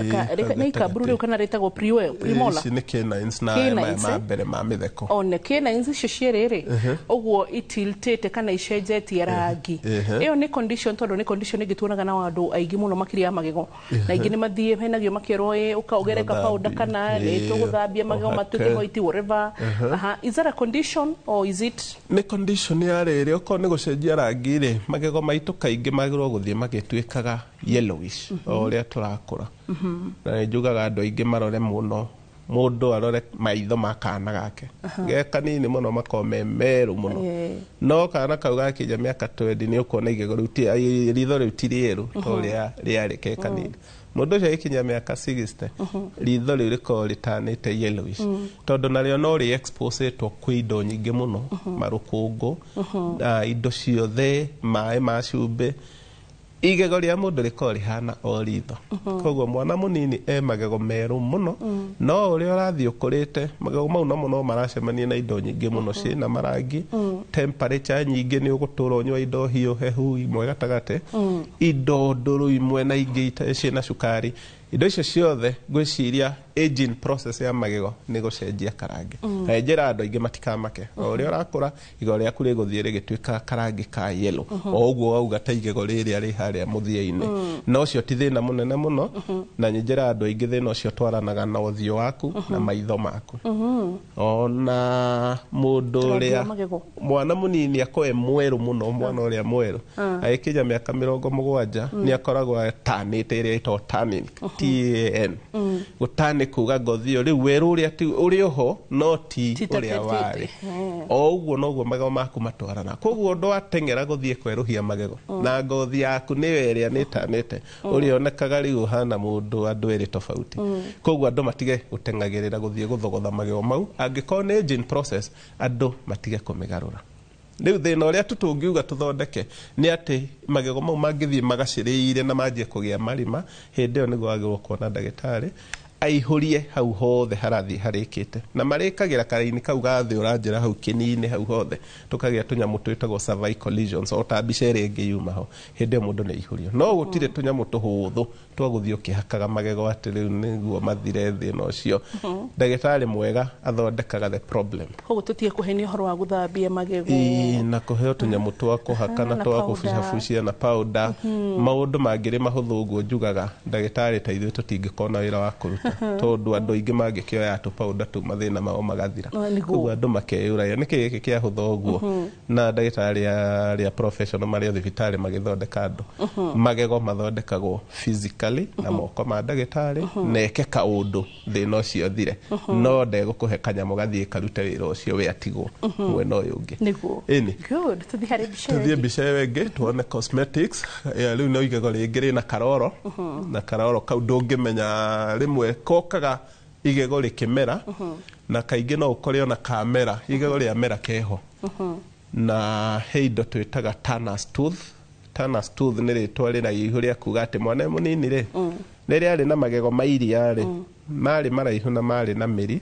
ni kaburu ri kana retagwo premolar ni canines na ma mbere ma mitheko one canines icio cierere uguo itiltete kana icenjetie rangi iyo ni condition tondu ni condition ingituonaga na andu aingi muno makiria magego na ingi ni mathie henagio makero ukaugereka powder kana ni tuguthambia magego matuke white whatever is that a condition or is it ni condition ya riri uko ni gucenjia rangi ri magego maitu kaingi magiro guthie magituikaga yellowish oria turakura na njugaga andu aingi marore muno mundu arore maitho makana gake geka nini muno makome meru muno no kana kauga kija miaka 20 ni ukona igego ruti ritho ruti rieru toria riareke kanini mundu cio ikinya miaka 60 ritho riu riko ritanite yellowish tondu nario no ri expose to kwindo nyingi muno marukungu indo ciothe mai ma cumbe igego ria mundu riko rihana o ritho koguo mwana munini magego meru muno no uria urathii ukurite magego mau no maracemania na indo nyingi muno cina marangi temperature nyingi ni ugutura unywa indo hiu hehu imwe gatagate indo nduru imwe na ingi cina cukari indo icio ciothe gwiciria aging process ya magego ni gucenjia karangi njira andu aingi matikamake o uria urakura igego riaku riguthie rigituika karangi ka yellow o uguo wauga ta igego riria ri haria muthia-ini no ucio ti thina munene muno na njira andu aingi thina ucio twaranaga na uthio waku na maitho maku ona mundu uria mwana munini akoe mweru muno mwana uria mweru aikinya miaka 70 ni akoragwo tanite iria ito tanning TAN gutani kuga gothio ri weru uria ti uri ho no ti uria wari o uguo no guo magego maku matwarana koguo ndo atengera guthie kweruhia magego na ngothi yaku ni weria ni tanite uri onekaga riu hana mundu andu eri tofauti koguo andu matige gutengagirira guthie guthogotha magego mau angiko ni aging process andu matige kumigarura riu thina uria tutungiuga tuthondeke ni ati magego mau mangithie magaciriire na manjie kugia marima hindi yo niguo agirwo kuona ndagitari aihurie hau hothe harathi harikite na marikagira karaini kau gathi uranjira hau kinini hau hothe tukagia tunyamu twitagwo cervical lesions o ta bicere ingi yuma ho hindi mundu ni ihurio no gutire tunyamu tuhuthu twaguthio kihakaga magego ati riu niguo mathire thina ucio ndagitari mwega athondekaga the problem koguo tutie kuhenia horo wa guthambia magego na kuheo tunyamu twa kuhaka na twa kufucafucia na powder maundu mangiri mahuthu uguo njugaga ndagitari ta ithuĩ tutingikona wira wa kuruta tondu andu aingi mangikioya tu powder tu mathina mao magathira koguo andu makeyuraia niki giki kia hutho uguo na ndagitari aria professional maria thibitari magithondeka andu magego mathondekagwo physically na moko ma ndagitari neke kaundu thina ucio thire no ndegũkũhe kanyamu gathie karute wira ucio we atigwo mwena uyu ungi niguo good tuthie bica wengi tuone cosmetics riu no igego ringi na karoro na karoro kau ndũngĩmenya rimwe kokaga igego rikimera na kaingi no ukore ona kamera igego ria mera keho na heindo twitaga Turner's tooth ni ritwa rina ihu ria kuga ati mwana munini ri riria ari na magego mairia ri mari maraihu na mari na miri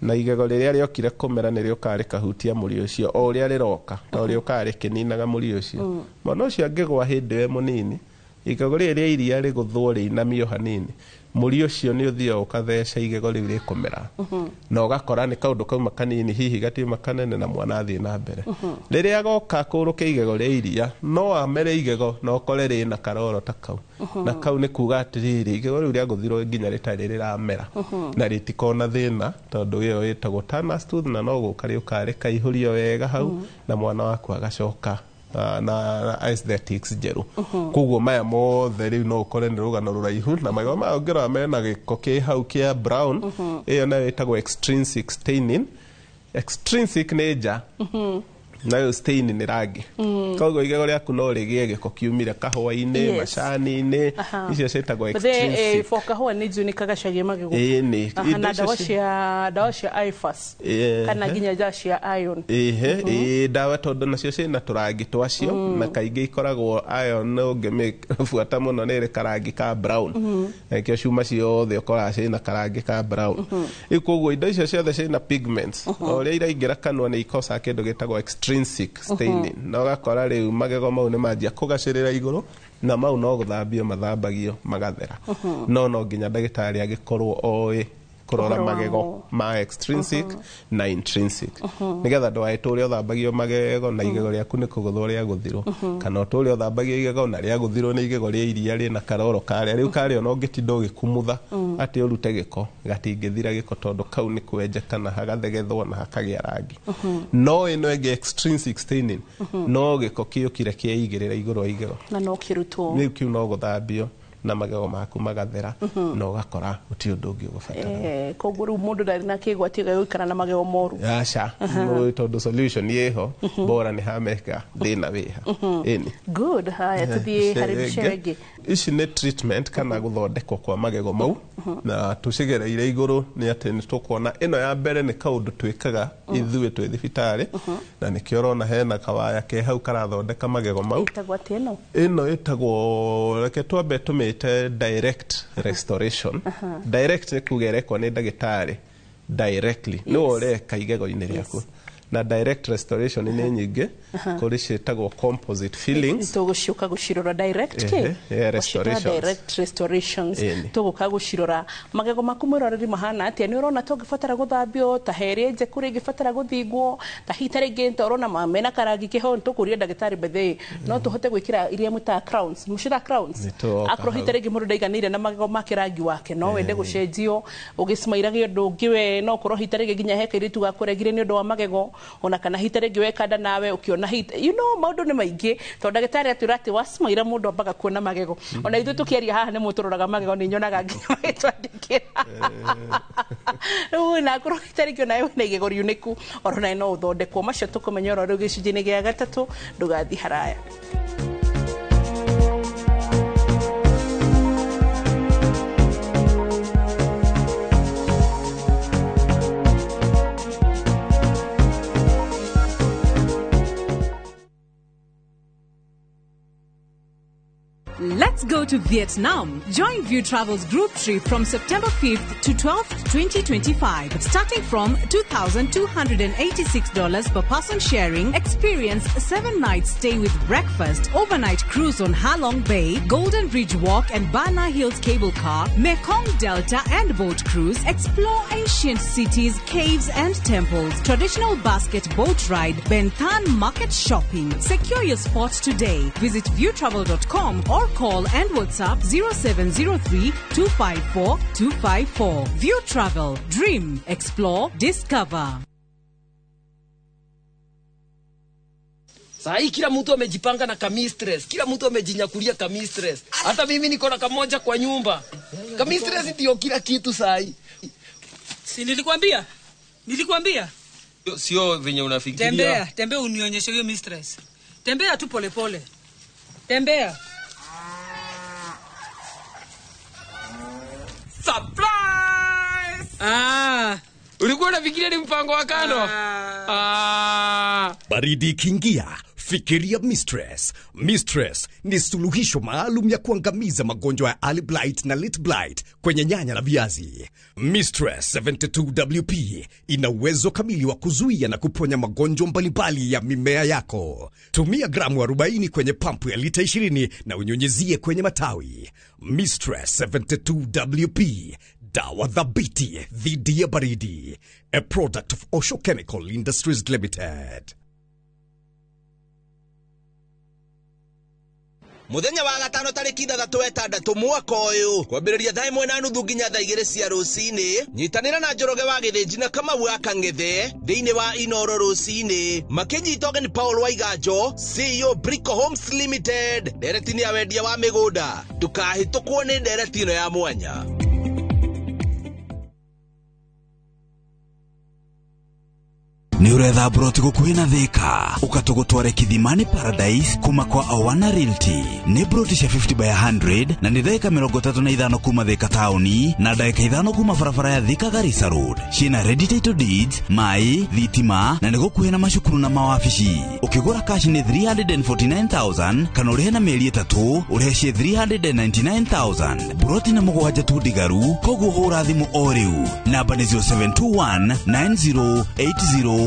na igego riria riokire kumera ni riokari kahutia muri ucio o ria riroka o riokari kininaga muri ucio mwana ucio angigwa hindi we munini igego riria iria riguthwo rinamio hanini muri ucio ni uthio ukatheca igego riu rikumera na ugakora ni kaundu kauma kanini hihi gatiuma kanene na mwana athie na mbere riria goka kuruke igego ria iria no amere igego no kore ri na karoro ta kau na kau ni kuga atiriri igego riu ria guthirwo nginya ritari riramera na ritikona thina tondu iyo itagwo Turner's tooth na no gukari ukari kaihurio wega hau na mwana waku agacoka na aesthetics jeru koguo maya mothe riu no ukore ni rugano ruraihu na magego ma ngero mena giko ki hau kia brown iyo na itagwo extrinsic staining extrinsic neja nayo stain ni rangi koguo igego riaku no rigie giko kiumire kahua-ini macani-ini icio cietagwo extrinsic for kahua ni juni kagacagia magego ni na dawa cia ifas kana nginya dawa cia iron dawa tondu nacio cina turangi twacio na kaingi ikoragwo iron no ngifuata muno ni ri karangi ka brown kio cuma ciothe ukora cina karangi ka brown koguo indo icio ciothe cina pigments o ria iraingira kanua ni ikosa kindu gitagwo extrinsic staining no gakora riu magego mau ni manjia kugacirira iguru na mau no guthambio mathambagio magathera no nginya ndagitari agikorwo oi kurora magego ma extrinsic na intrinsic nigetha ndwaite uria uthambagio magego na igego riaku ni kuguthwo ria guthirwo kana uturia uthambagio igego na ria guthirwo ni igego ria iria ri na karoro karia riu karia no ngitindo gikumutha ati urute giko gatingithira giko tondu kau ni kwenje kana hagathegethwo na hakagia rangi no ino ege extrinsic staining no giko kiukire kiigirira iguru wa igego na no kirutwo ni kiu no guthambio na magego maku magathera no gakora uti undu ungi ugubatara koguo riu mundu ndari na kigwati gukara na magego moru acha no tondu solution yeho bora ni hameka thina wiha ini good haya tuthie hari bicerege ici ni treatment kana guthondekwo kwa magego mau na tucigereire iguru ni ati ni tukuona ino ya mbere ni kaundu twikaga ithuĩ twĩ thibitarĩ na nikio rona hena kawaya ke hau karathondeka magego mau ino itagwo reke twambe tumite direct restoration direct ni kugerekwo ni ndagĩtarĩ directly no ureka igego-inĩ rĩaku na direct restoration ni nyingi kuri cietagwo composite fillings tuguciuka gucirora direct direct restorations tuguka gucirora magego maku mwiroreri mahana atia ni urona tungibatara guthambio ta heri nje kuri ngibatara guthingwo ta hita ringi ntorona mamena karangi kiho tukuria ndagitari bethe no tuhote gwikira iria muta crowns mushira crowns akro hita ringi mundu ndaiganire na magego make rangi wake no wende gucenjio ugismairagio ndungiwe no kuro hita ringi ginya heka iritu gakuregire ni undu wa magego ona kana hita ringi wekanda nawe ukiona hita maundu ni maingi to ndagitari atwira ati wasmaira mundu ambaga kuona magego ona ithu tukiaria haha ni muturoraga magego ni nyonaga ngitwandikira na kuro hita ringi ona we na igego riuniku orona no uthondekwo macio tukumenya ro riu gicunjini gia gatatu ndugathi haraya. Let's go to Vietnam. Join View Travel's group trip from September 5th to 12th, 2025. Starting from $2,286 per person sharing, experience 7 nights stay with breakfast, overnight cruise on Ha Long Bay, Golden Bridge Walk and Bana Hills cable car, Mekong Delta and boat cruise, explore ancient cities, caves and temples, traditional basket boat ride, Ben Thanh market shopping. Secure your spot today. Visit viewtravel.com or call and WhatsApp 0703-254-254. View Travel. Dream. Explore. Discover. Sahi kila mtu amejipanga na kamistress. Kila mtu amejinyakulia kamistress. Hata mimi niko na kamoja kwa nyumba. Kamistress ndio kila kitu sahi. Si nilikwambia? Nilikwambia? Sio venye unafikiria. Tembea unionyeshe hiyo mistress. Tembea tu pole pole. Tembea. Surprise! Ulikuwa unafikiria ni mpango wa kando? Baridi kingia, fikiria Mistress. Mistress ni suluhisho maalum ya kuangamiza magonjwa ya early blight na late blight kwenye nyanya na viazi. Mistress 72WP ina uwezo kamili wa kuzuia na kuponya magonjwa mbalimbali ya mimea yako. Tumia gramu 40 kwenye pampu ya lita 20 na unyunyizie kwenye matawi. Mistress 72WP, dawa dhabiti dhidi ya baridi. A product of Osho Chemical Industries Limited. Muthenya wa gatano tariki 3 mwaka uyu kwambiriria thaa 1:30 nginya thaa 2 cia rucini nyitanira na Njoroge wa Githinji na Kamau Akang'ethe thiini wa Inoro rucini makinyita ũgeni Paul Waiganjo CEO Brico Homes Limited nderetini ya wendia wa migunda ndukahĩtũkwo nĩ ndereti ĩno ya mwanya. Ni uretha broti gukuhina Thika ukatugutware Kithimani Paradise kuma kwa Awana Realty. Ni broti cia 50 by 100 na ni dakika 35 kuma Thika tauni na dakika 5 kuma barabara ya Thika Garissa Road. Cina ready title deeds, mai, thitima na ni gukuhina macukuru na mawabici. Ukigura cash ni 349,000 kana urihe na mieri 3 urihe 399,000. Broti na mugwanja tu digaru koguo hura thimu o riu. Namba ni 0721 9080 80.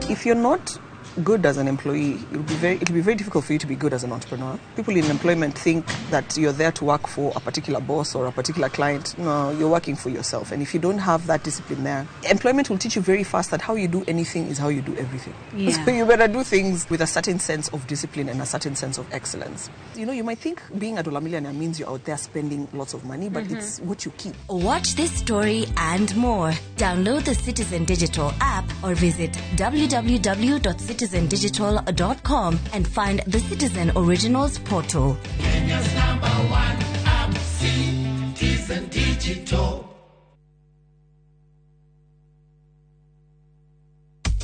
If you're not good as an employee, it'll be very difficult for you to be good as an entrepreneur. People in employment think that you're there to work for a particular boss or a particular client. No, you're working for yourself. And if you don't have that discipline there, employment will teach you very fast that how you do anything is how you do everything. Yeah. So you better do things with a certain sense of discipline and a certain sense of excellence. You know, you might think being a dollar millionaire means you're out there spending lots of money, but it's what you keep. Watch this story and more. Download the Citizen Digital app or visit www.citizendigital.com and find the Citizen Originals portal. Kenya's #1 app, Citizen Digital.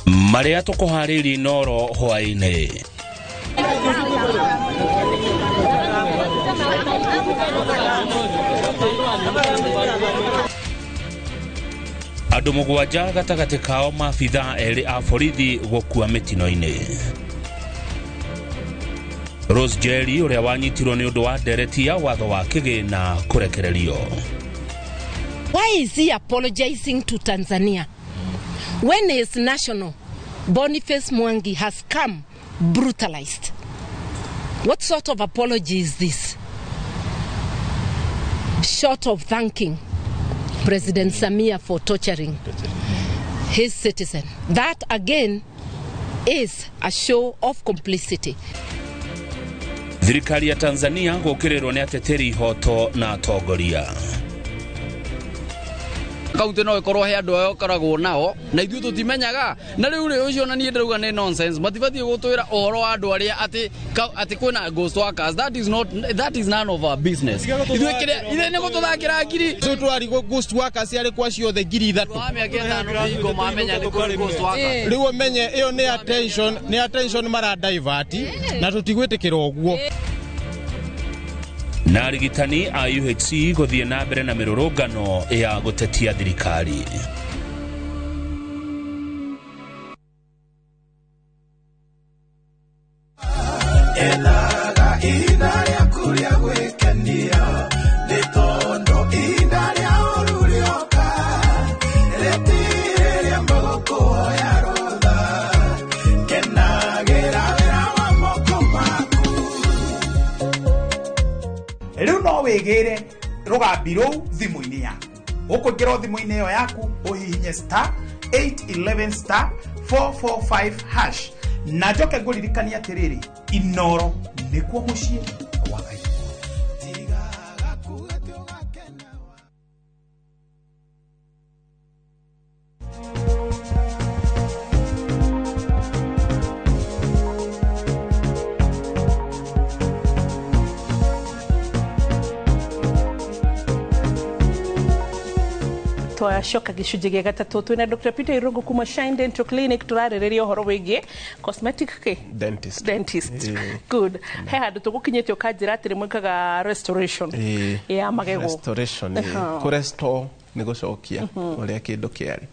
Maria tukuhariri noro hwaine. Andu mugwanja gatagati kao maabitha eri a borithi gukua mitino-ini. Rose Jerry uria wanyitirwo ni undu wa ndereti ya watho wa kigina kurekererio. Why is he apologizing to Tanzania when his national Boniface Mwangi has come brutalized? What sort of apology is this? Short of thanking President Samia for torturing his citizen. That again is a show of complicity. Thirikari ya Tanzania gukirirwo ni ateteri ihoto na atongoria. Kaunti no ikorwo he andu ayo karagwo nao na ithuĩ tutimenyaga na riu ri ucio na nie ndauga ni nonsense matibatie gutwira uhoro wa andu aria ati kwina ghost workers. That is none of our business. Ithuĩ kire ire ne gututhakira ngiri so twari ghost workers ari kwa ciothe ngiri 3 ameketa no hingo mamenya ni ghost workers riu umenye iyo ni attention mara divert na tutigwitikira uguo. Na arigitani a UHC guthie na mbere na mirurungano ya gutetia thirikari. Enaga ina ya kuria gwekania nitondo ina ya orurioka retire mboko ya roda kenagera wa moko maku. Riu no wigire rugambi ruu thimu-ini yaku ukungirwo thimu-ini iyo yaku uhihinye *811*445# na njoke nguririkania atiriri Inoro nikuo mucii wa Ngai. Twashoka gicunjĩ gĩa gatatu twina Dr. Peter Irungu kuma Shine Dental Clinic turarĩrĩria ũhoro wĩgiĩ cosmetic dentist. Good. He handũ tũgũkinyĩte ũkanjĩra atĩ mwĩkaga restoration ya magego. Restoration ku restore ni gucokia uria kindu kiari.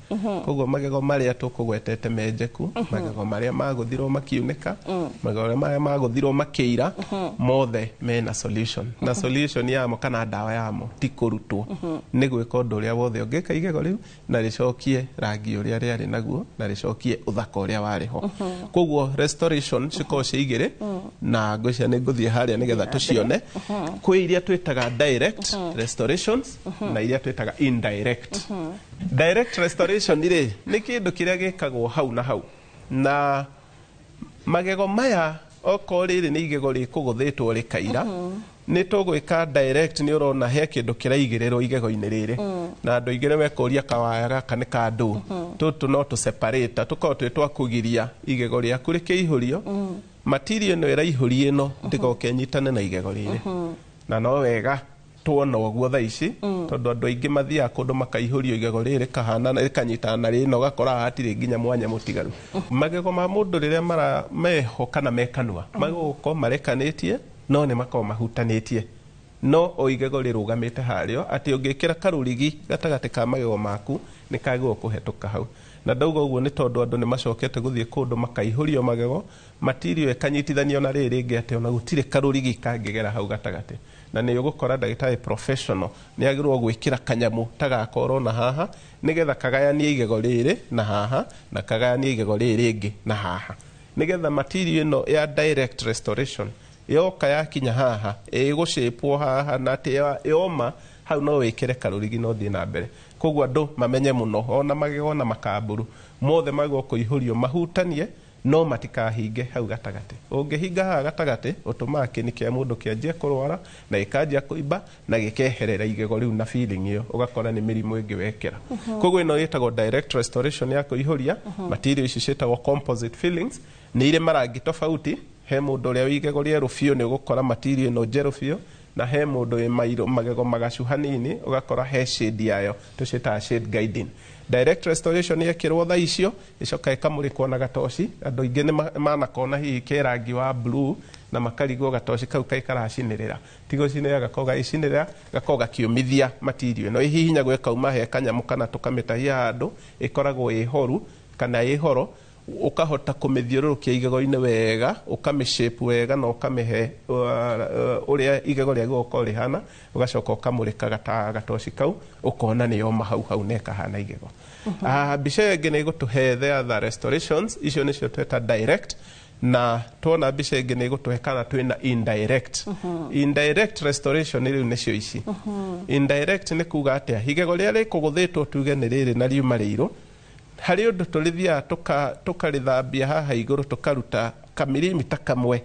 Koguo magego maria tukugwetete menjeku, magego maria maguthirwo makiuneka, magego maria maguthirwo makiira, mothe mena solution. Na solution yamo kana dawa yamo ti kurutwo. Ni gwika undu uria wothe ungika igego riu na ricokie rangi uria riari naguo na ricokie uthaka uria wari ho. Koguo restoration ciko ciigire na ngwicia ni nguthie haria nigetha tucione. Kwi iria twitaga direct restorations na iria twitaga indirect. Direct restoration ni kindu kiria gikagwo hau na hau, na magego maya oko riri ni igego rikuguthitwo rikaira ni tugwika direct. Ni urona he kindu kiraigirirwo igego-ini riri na andu aingĩ nĩmekoria kawaya gaka nĩ ka ndũ tũtũ no tũ separate tukorwo twĩ twa kũgiria igego rĩaku rĩkĩihũrio. Material ĩno ĩraihũria ĩno ndĩgoke nyitane na igego rĩrĩ, na no wega tuona ũguo thaa ici tondu andu aingi mathiaga kundu makaihũrio igego rĩrĩ kahana rĩkanyitana na rĩno gakora hatirĩ nginya mwanya mũtigaru. Magego ma mũndũ rĩrĩa meho kana mekanua magũko marekanĩtie no nĩ makao mahutanĩtie, no o igego rĩrũgamĩte harĩo atĩ ũngĩkĩra karũrigi gatagatĩ ka magego maku nĩ kagĩrĩirwo kũhetũka hau. Na ndauga ũguo nĩ tondũ andũ nĩ macokete gũthiĩ kũndũ makaihũrio magego, material ĩkanyitithanio na rĩrĩ rĩngĩ atĩ ona gũtirĩ karũrigi kangĩgera hau gatagatĩ. Na nĩ ũgũkora ndagĩtarĩ professional nĩ agĩrĩirwo gwĩkĩra kanyamũ ta gaka ũrona haha nĩgetha kagayanie igego rĩrĩ na haha na kagayanie igego rĩrĩ rĩngĩ na haha, nĩgetha material ĩno ya direct restoration yoka yakinya haha ĩgũcĩpwo haha na atĩ yoma hau no wĩkĩre karũrigi no thiĩ na mbere. Koguo andũ mamenye mũno ona magego na makamburu mothe magwo kũihũrio mahutanie no matikahinge hau gatagatĩ. Ũngĩhinga haha gatagatĩ ũtũmaga kĩni kĩa mũndũ kĩanjie kũrwara na gĩkanjia kũimba na gĩkeherera igego rĩu na feeling ĩyo ũgakora nĩ mĩrimũ ĩngĩ wekera. Koguo ĩno ĩtagwo direct restoration ya kũihũria. Material ici ciĩtagwo composite fillings, nĩ irĩ marangi tofauti. He mũndũ ũrĩa wĩigego rĩerũ biũ nĩ ũgũkora material ĩno njerũ biũ, na he mũndũ wĩ magego magacu hanini ũgakora he shade yayo tũciĩtaga shade guiding. direct restoration yekirwo tha icio icoka ikamurikwo na gatoci andu ingi ni manakona hihi kerangi wa blue na makarigwo gatoci kau kaikaracinirira tigo cinira gakoga icinirira gakoga kiumithia material no hihinya gwe kauma he kanyamu kana tukamitahia handu ikoragwo ihoru kana ihoro ukahota kumithiururukia igego-ini wega ukamishape wega na ukamihe uria igego ria goko rihana ugacoka ukamurika gatoci kau ukona ni yoma hau neka hana igego. Mbica ingi ni gutuhe the other restorations icio nicio tweta direct na tuona mbica ingi ni gutuhe kana twina indirect. Indirect restoration riu nicio ici. Indirect ni kuga atia igego ria rikuguthitwo tuge ni riri na riuma riiru hari undu turithia tukarithambia haha iguru tukaruta kamilimita kamwe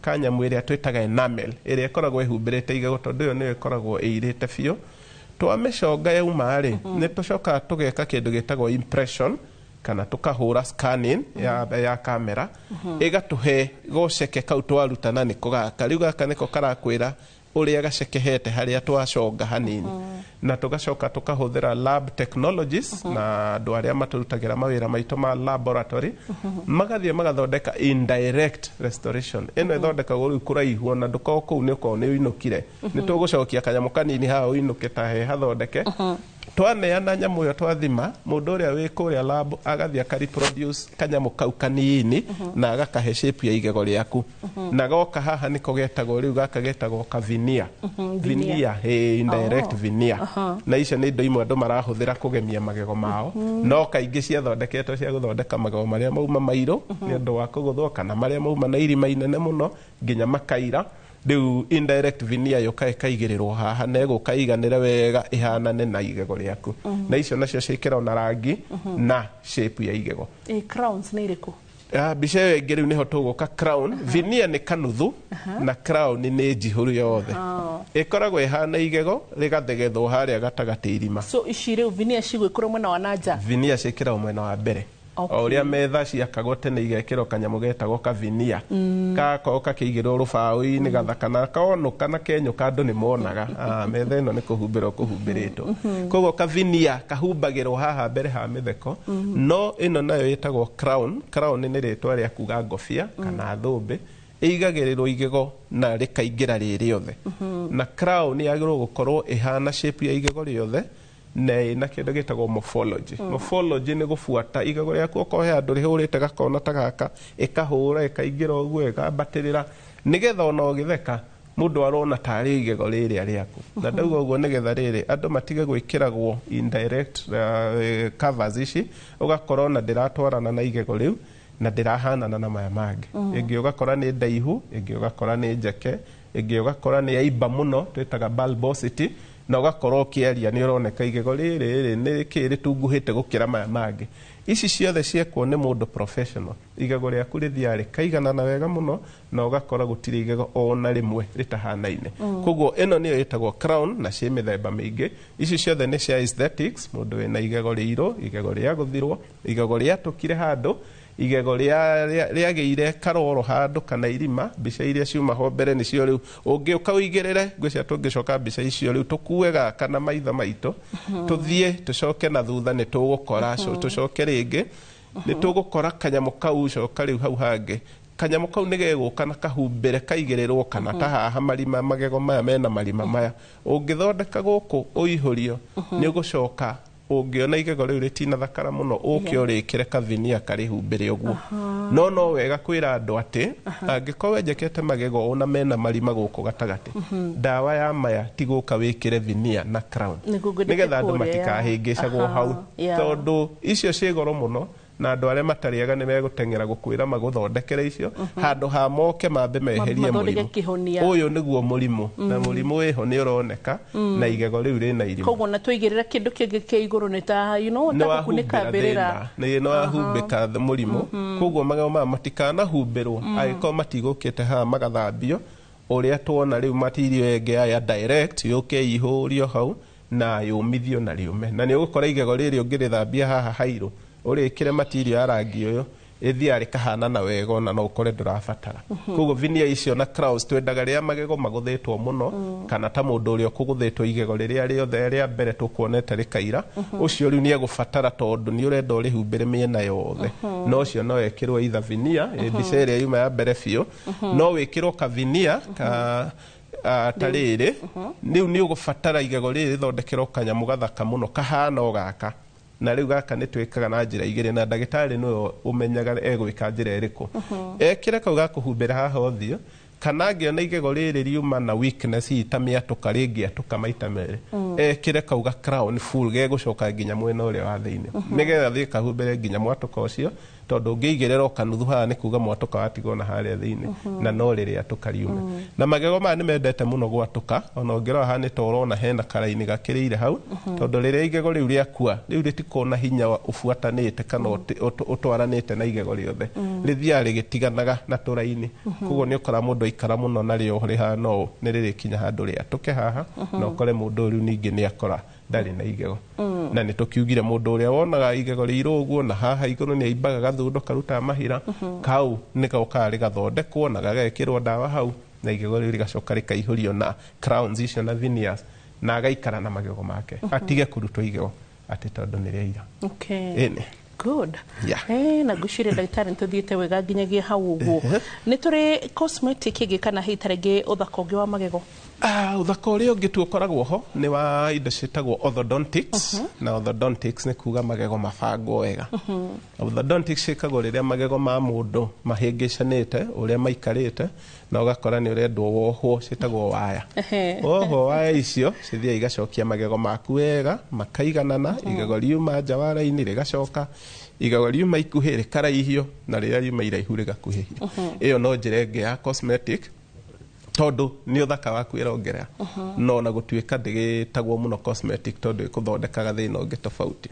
kanyamu iria twitaga enamel iria ikoragwo ihumbirite igego tondu iyo niyo ikoragwo iirite biu twamiconga yauma ri ni tucoka tugeka kindu gitagwo impression kana tukahura scanning ya kamera igatuhe goceke kau twarutana niko gaka riu gaka niko karakwira uria gacekehete haria twaconga hanini na tugacoka tukahuthira lab technologies na andu aria maturutagira mawira maito ma laboratory magathie magathondeka indirect restoration eno ithondeka riu kuraihu na nduko kuu ni uko ni uinukire ni tugucokia kanyamu kanini ha uinuke ta he hathondeke twaneana nyamu yo twathima mundu uria wi kuria lab agathia ka reproduce kanyamu kau kanini na agakahe shape ya igego riaku na goka haha niko getagwo riu gaka getagwo ka veneer indirect veneer na icio ni indo imwe andu marahuthira kugemia magego mao no kaingi cia thondeketwo cia guthondeka magego maria mauma mairu ni andu wa kuguthwo kana maria mauma na irima inene muno nginya makaira riu indirect veneer yo kaigirirwo haha na igukaiganire wega ihanane na igego riaku na icio nacio ciikirwo na rangi na shape ya igego. Crowns ni iriku? Mbica iyo ingi riu niho tuguka crown. Veneer ni kanuthu na crown ni njihuru yothe ikoragwo ihana igego rigathegethwo haria gatagati irima. So ici riu veneer cigwikirwo mwena wa nanja? Veneer ciikirwo mwena wa mbere. Oria metha ciakagwo tene igekirwo kanyamu getagwo ka veneer gako kakiigirwo rubao-ini gathakana kaonuka na kenyuka andu ni monaga metha ino ni kuhumbirwo kuhumbiritwo koguo ka veneer kahumbagirwo haha mbere ha mitheko no ino nayo yetagwo crown. Crown ni ritwa ria kuga ngobia kana thumbi igagirirwo igego na rikaingira riri othe na crown yagirwo gukorwo ihana shape ya igego riothe na kindu gitagwo morphology. Morphology ni gufuata igego riaku okohe andu rihurite gakona ta gaka ikahura ikaingira uguo ikambatirira nigetha ona ugitheka mundu arona tari igego riri riaku na ndauga uguo nigetha riri andu matige gwikiragwo indirect covers ici ugakorwo na ndiratwarana na igego riu na ndirahanana na maya mangi ingi ugakora ni ndaihu ingi ugakora ni njeke ingi ugakora ni aiba muno twitaga bulbosity na ugakorwo kiaria ni uroneka igego riri ni kiritunguhite gukira maya mangi ici ciothe ciekwo ni mundu professional igego riaku rithia rikaiganana wega muno na ugakora gutiri igego ona rimwe ritahanaine koguo ino niyo yetagwo crown na cia mithemba mingi ici ciothe ni cia aesthetics mundu wina igego riiro igego ria guthirwo igego ria tukire handu igego riageire karoro handu kana irima mbica iria ciuma ho mbere nicio riu ungiuka uigirire ngwicia tungicoka mbica icio riu tukuega kana maitho maito tuthie tucoke na thutha ni tugukora tucoke ringi ni tugukora kanyamu kau coka riu hau hangi kanyamu kau nigeguka na kahumbire kaigirirwo kana ta haha marima magego maya mena marima maya ungithondeka guku uihurio ni ugucoka ungiona igego riu ritina thakara muno ukio rikire ka veneer karihumbire uguo no wega kwira andu ati angikorwo wenjekete magego ona mena marima guku gatagati dawa ya maya tiguka wikire veneer na crown nigetha andu matikahingicagwo hau tondu icio cigoro muno na andu aria matariaga ni megutengera gukwira maguthondekere icio handu ha moke mambe meherie murimu uyu niguo murimu na murimu wiho ni uroneka na igego riu rina irima koguo na tuigirira kindu kingi ke iguru ni ta takunika mbirira ni no ahumbika murimu koguo magego ma matikana humbirwo agiko matigukite ha magathambio uria tuona riu matirio enge aya direct yuke ihurio hau na yumithio na riume na ni ugukora igego riri ungirithambia haha hairu urikire material ya rangi uyu ithiarĩ kahana na wega ona no ukore ndũrabatara koguo vinia icio na crowns twendaga rĩrĩa magego magũthĩtwo mũno kana ta mũndũ ũrĩa ũkũgũthĩtwo igego rĩrĩa rĩothe rĩa mbere tũkuonete rĩkaira ũcio rĩu nĩegũbatara tondũ nĩ ũrenda ũrĩhumbĩre mĩena yothe no ũcio no wĩkĩrwo either vinia mbica ĩrĩa yuma ya mbere biũ no wĩkĩrwo ka vinia ka tarĩrĩ rĩu nĩ ũgũbatara igego rĩrĩ rĩthondekerwo kanyamũ gathaka mũno kahana o gaka na rĩu gaka nĩ twĩkaga na njĩra igĩrĩ na ndagĩtarĩ nĩwe ũmenyaga egwĩka njĩra ĩrĩkũ ekĩre kau gakũhumbĩra haha ũthiũ kana angĩona igego rĩrĩ riuma na weakness ta mĩatũka rĩngĩatũka maita merĩ ekĩre kau ga crown full gegũcoka nginya mwena ũrĩa wa thĩinĩ nĩgetha thiĩ kahumbĩre nginya mwatũka ũcio tondũ ũngĩigĩrĩra o kanuthu haha nĩ kuga mwatũka watigwo na harĩa thĩinĩ na no rĩrĩa atũka riume na magego maya nĩ mendete mũno gwatũka ona ũngĩrora haha nĩ ta ũrona hena karaini gakĩrĩire hau tondũ rĩrĩa igego rĩu rĩakua rĩu rĩtikona hinya ũbuatanĩte kana ũtwaranĩte na igego rĩothe rĩthiaga rĩgĩtiganaga na tũraini koguo nĩ ũkora mũndũ aikara mũno narĩo rĩhana ũũ nĩ rĩrĩkinya handũ rĩatũke haha na ũkore mũndũ rĩu ningĩ nĩ akora ndarĩ na igego na nĩ tũkiugire mũndũ ũrĩa wonaga igego rĩirũ ũguo na haha igũrũ nĩ aimbaga gathundo karutaga mahira kau nĩ gokaga rĩgathondekwo na gagekĩrwo ndawa hau na igego rĩu rĩgacoka rĩkaihũrio na crowns icio na veneers na agaikara na magego make atige kũrutwo igego atĩ tondũ nĩ rĩaira good na ngwĩciria ndagĩtarĩ nĩtũthiĩte wega nginyagia hau ũguo nĩ tũrĩ cosmetic ĩngĩ kana hihi tarĩngĩ ũthaka ũngĩ wa magego uthaka ũrĩa ũngĩ tu ũkoragwo ho nĩ wa indo ciĩtagwo orthodontics na orthodontics nĩ kuga magego mabangwo wega orthodontics ciĩkagwo rĩrĩa magego ma mũndũ mahĩngĩcanĩte ũrĩa maikarĩte na ũgakora nĩ ũrendwo wohwo ciĩtagwo waya wohwo waya icio cithiaga igacokia magego maku wega makaiganana igego riuma nja wa raini rĩgacoka igego riuma ikuhĩ rĩkaraihio na rĩrĩa riuma iraihu rĩgakuhĩhio ĩyo no njĩra ĩngĩ ya cosmetic tondũ nĩ ũthaka waku ĩrongerera no na gũtuĩka ndĩgĩtagwo mũno cosmetic tondũ ĩkũthondekaga thĩna ũngĩ tofauti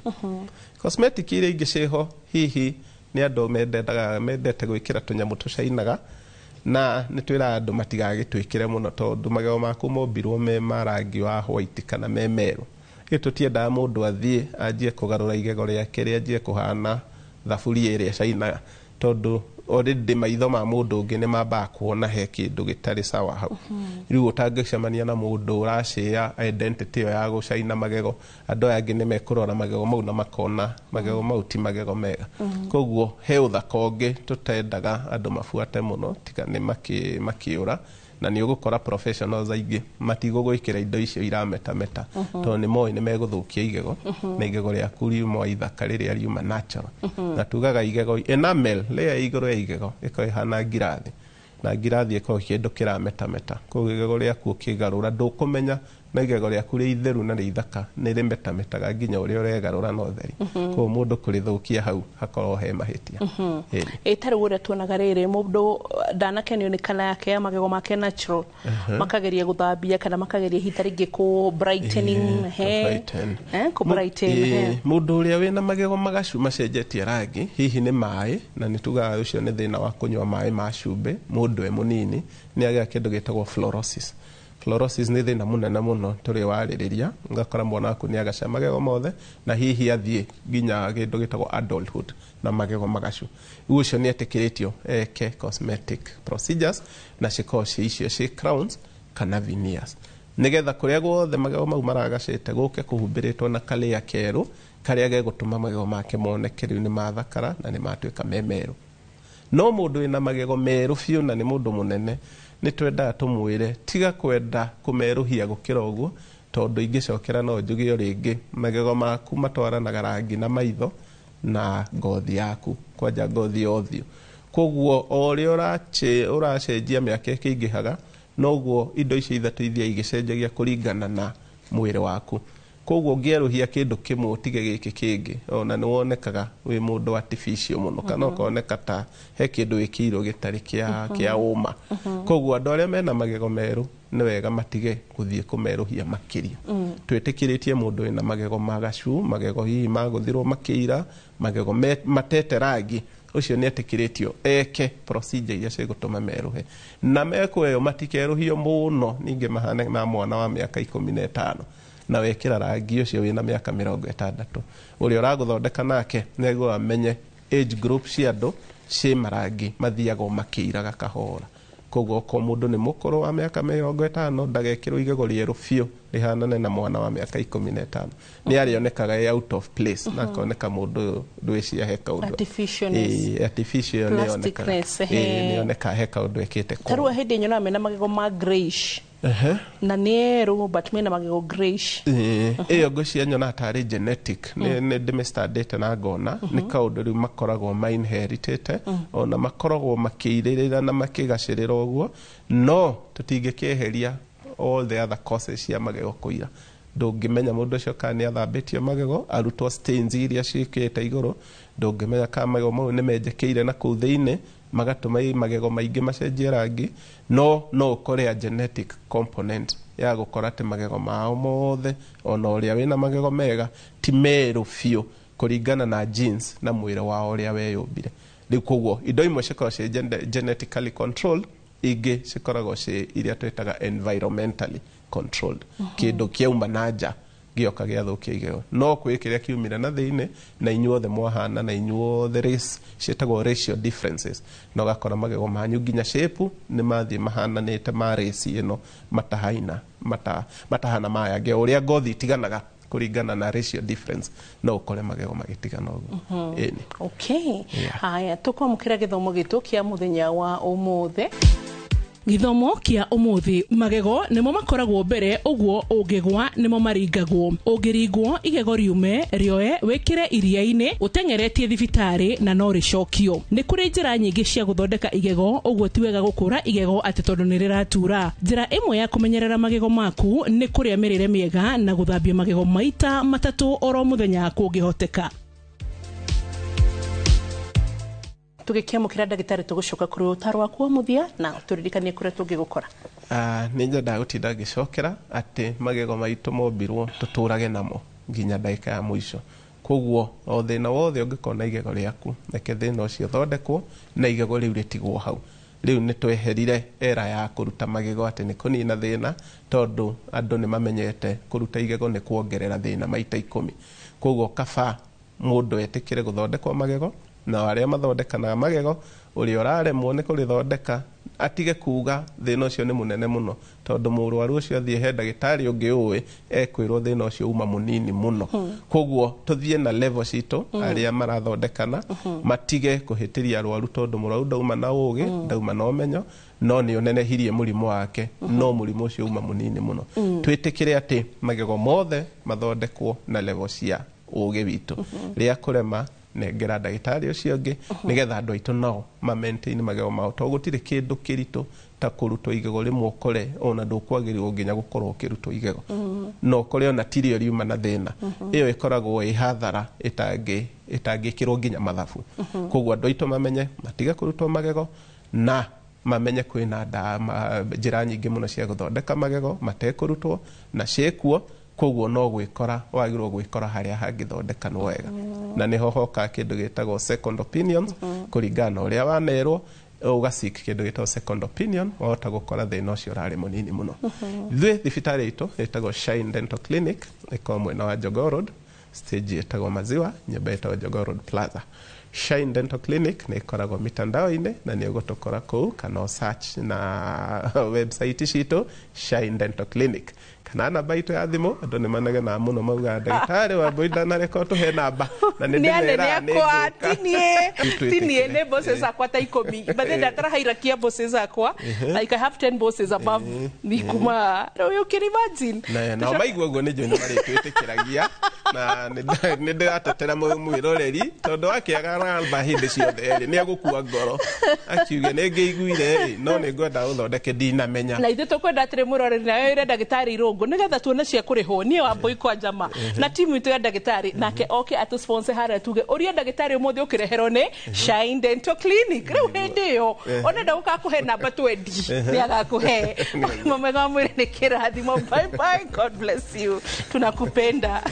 cosmetic iria ingĩ ciĩho hihi nĩ andũ mendete gwĩkĩra tũnyamũ tũcainaga na nĩ twĩraga andũ matigagĩtwĩkĩre mũno tondũ magego maku mombirwo me marangi wa white kana me merũ gĩtũtiendaga mũndũ athiĩ anjie kũgarũra igego rĩake rĩanjie kũhana thaburia ĩrĩa cainaga tondũ already maitho ma mũndũ ũngĩ nĩ mambaga kuona he kĩndũ gĩtarĩ sawa hau rĩu ũtangĩcemania na mũndũ ũracĩa identity ĩyo ya gũcaina magego andũ aya angĩ nĩ mekũrora magego mau na makona magego mau ti magego mega koguo he ũthaka ũngĩ tũtendaga andũ mabuate mũno tiga nĩ makĩũra na nĩ ũgũkora professionals aingĩ matigũgwĩkĩra indo icio irametameta tondũ nĩ moĩ nĩ megũthũkia igego na igego rĩaku riuma ithaka rĩrĩa riuma natural na tugaga igego enamel layer igũrũ ya igego ĩkorwo ĩhana ngirathi na ngirathi ĩkorwo kĩndũ kĩrametameta koguo igego rĩaku ũkĩgarũra ndũkũmenya na igego rĩaku rĩ itheru na rĩ ithaka nĩ rĩmetametaga nginya ũrĩa ũregarũra na ũtheri koguo mũndũ kũrĩthũkia hau hakorwo he mahĩtia tarĩ ũrĩa tuonaga rĩrĩ mũndũ ndanakenio nĩ kana yake ya magego make natural makageria gũthambia kana makageria hihi tarĩngĩ kũ brightening mũndũ ũrĩa wĩna magego magacu macenjetie rangi hihi nĩ maĩ na nĩ tugaga ũcio nĩ thĩna wa kũnyua maĩ ma cumbĩ mũndũ mũnini nĩ agĩa kĩndũ gĩtagwo fluorosis fluorosis nĩ thĩna mũnene mũno tũrĩ warĩrĩria ngakora mwana waku nĩ agaca magego mothe na hihi athiĩ nginya kĩndũ gĩtagwo adulthood na magego magacu ũcio nĩ etĩkĩrĩtio eke cosmetic procedures na cikorwo icio ci crowns kana veneers nĩgetha kũrĩa guothe magego mau maragacĩte gũke kũhumbĩrĩtwo na kalĩa kerũ karĩa gegũtũma magego make moneke rĩu nĩ mathakara na nĩ matuĩka memerũ no mũndũ wĩna magego merũ biũ na nĩ mũndũ mũnene nĩ twendaga tũmwĩre tiga kwenda kũmerũhia gũkĩra ũguo tondũ ingĩcokera no njuge rĩngĩ magego maku matwaranaga rangi na maitho na ngothi yaku kwanja ngothi ya ũthiũ koguo o ũrĩa ũracenjia mĩaka ĩkĩingĩhaga noguo indo icio ithatũ ithiaga igĩcenjagia kũringana na mwĩrĩ waku koguo ũngĩerũhia kĩndũ kĩmwe ũtige gĩkĩ kĩngĩ ona nĩ wonekaga wĩ mũndũ artificial mũno kana ũkoneka ta he kĩndũ wĩkĩirwo gĩtarĩ kĩa ũma koguo andũ arĩa mena magego merũ nĩ wega matige gũthiĩ kũmerũhia makĩria twĩtĩkĩrĩtie mũndũ wĩna magego magacu magego hihi magũthirwo makĩira magego matete rangi ũcio nĩ etĩkĩrĩtio eke procedure iria cigũtũma merũhe na mekũeyo matikerũhio mũno ningĩ mahane na mwana wa mĩaka 15 na wekĩra rangi ũcio wĩna mĩaka 60 ũrĩa ũragũthondeka nake nĩguo amenye age group cia andũ ci marangi mathiaga makĩiraga kahora koguo ko mundu ni mukuru wa miaka 50 ndagekirwo igego rieru biũ rihanane na mwana wa miaka 15 ni arionekaga out of place na koneka mundu ndwĩcia he kaundu artificial ni oneka he kaundu ekite ko tarua hindi nyona mena magego ma grayish na nero but mena magego grayish iyo gocia nyona atari genetic ni ndimestadate na ngona ni kaundu riu makoragwo inherited ona makoragwo makĩirĩrĩra na makĩgacĩrĩra ũguo no tutingĩkĩeheria all the other causes cia magego kũira ndũngĩmenya mũndũ ũcio kana nĩ athambĩtio magego arutwo stains iria ciĩkĩte igũrũ ndũngĩmenya kana magego mau nĩ menjekeire na kũu thĩinĩ magatũma magego maingĩ macenjie rangi no ũkore a genetic component ya gũkora atĩ magego mao mothe ona ũrĩa wĩna magego mega ti merũ biũ kũringana na genes na mwĩrĩ wao ũrĩa weyũmbire rĩu koguo indo imwe cikoragwo ciĩ genetically controlled ingĩ cikoragwo ciĩ iria twĩtaga environmentally controlled kĩndũ kĩauma na nja gĩoka gĩathũkia igego no kwĩ kĩrĩa kiumire na thĩinĩ na inyuothe mwahana na inyuothe race ciĩtagwo racial differences no gakora magego manyu nginya shape nĩ mathiĩ mahananĩte ma race ĩno matahana maya ngĩ ũrĩa ngothi itiganaga kuringana na racial difference no ukore magego magitigana uguo okay haya tukwamukira githomo gitu kia muthenya wa umuthe githomo kia umuthi magego nimo makoragwo mbere uguo ungigwa nimo maringagwo ungiringwo igego riume rioe wikire iria-ini utengeretie thibitari na no ricokio ni kuri njira nyingi cia guthondeka igego uguo ti wega gukura igego ati tondu ni riratura njira imwe ya kumenyerera magego maku ni kuria mirire miega na guthambia magego maita matatu oro muthenya kungihoteka tugikiamukira ndagitari tugucoka kuri utaro waku muthia na turirikanie kuria tungigukora ni njenda gutinda ngicokera ati magego maitu mombirwo tuturage namo nginya ndaika ya mwisho koguo o thina wothe ungikona igego riaku reke thina ucio thondekwo na igego riu ritigwo hau riu ni tweherire era ya kuruta magego ati ni kunina thina tondu andu ni mamenyete kuruta igego ni kuongerera thina maita 10 koguo kaba mundu etikire guthondekwo magego na aria mathondekanaga magego uri uraremwo ni kurithondeka atige kuga thina ucio ni munene muno tondu mũrwaru ucio athie he ndagitari ungi uwe ekwirwo thina ucio uma munini muno koguo tuthie na level cito aria marathondekana matige kuhitiria arwaru tondu mũrwaru ndauma na ugi ndauma na umenyo no ni onenehirie murimu wake no murimu ucio uma munini muno twitikire ati magego mothe mathondekwo na level cia ugi witu ria kurema nengera ndagitari ucio ungi nigetha andu aitu nao ma maintain magego mao to gutire kindu kirito ta kurutwo igego rimwe ukore ona ndukwagirirwo nginya gukorwo kirutwo igego no kore ona tirio riuma na thina iyo ikoragwo ihathara itangikirwo nginya mathabu koguo andu aitu mamenye matiga kurutwo magego na mamenye kwina njira nyingi muno cia guthondeka magego matekurutwo na ciekuo koguo no gwikora wagirwo gwikora haria hangithondekana wega na niho hoka kindu gitagwo second opinions kuringana uria wanerwo ugasik kindu gitagwo second opinion wahota gukora thina ucio urari munini muno thwe thibitari itu itagwo Shine Dental Clinic iko mwena wa Jogoo Road stage itagwo Maziwa nyumba itagwo Jogoo Road Plaza Shine Dental Clinic ni ikoragwo mitandao-ini na ni ugutokora kuu kana search na website cito Shine Dental Clinic kana namba itu ya thimu andu ni manage na muno mauga ndagitari wa boida na rekoto he namba na ni ndemera ni kwa tinie ne bosses akwa ta 10 but then datara hierarchy bosses akwa like I have 10 bosses above ni kuma you can imagine na maigwa go ni jo ni mari twetekeragia na ni ndatatera mwiroreri tondu akiagara bahinde ciothe ni agukua ngoro akiuge ni ngeiguire no ni ngwenda uthondeke dina menya na ithe tukwenda atire mwiroreri na wewe ndagitari rongo nigetha tuone cia kuriho nie wa boy kwa jama na timu itu ya ndagitari nake oke atu sponsor hara tuge uria ndagitari umuthi ukireherwo ni Shine Dental Clinic riu hindi yo ona ndauka kuhe namba 20 ni agakuhe mama mwire ni kirathimo bye bye God bless you tunakupenda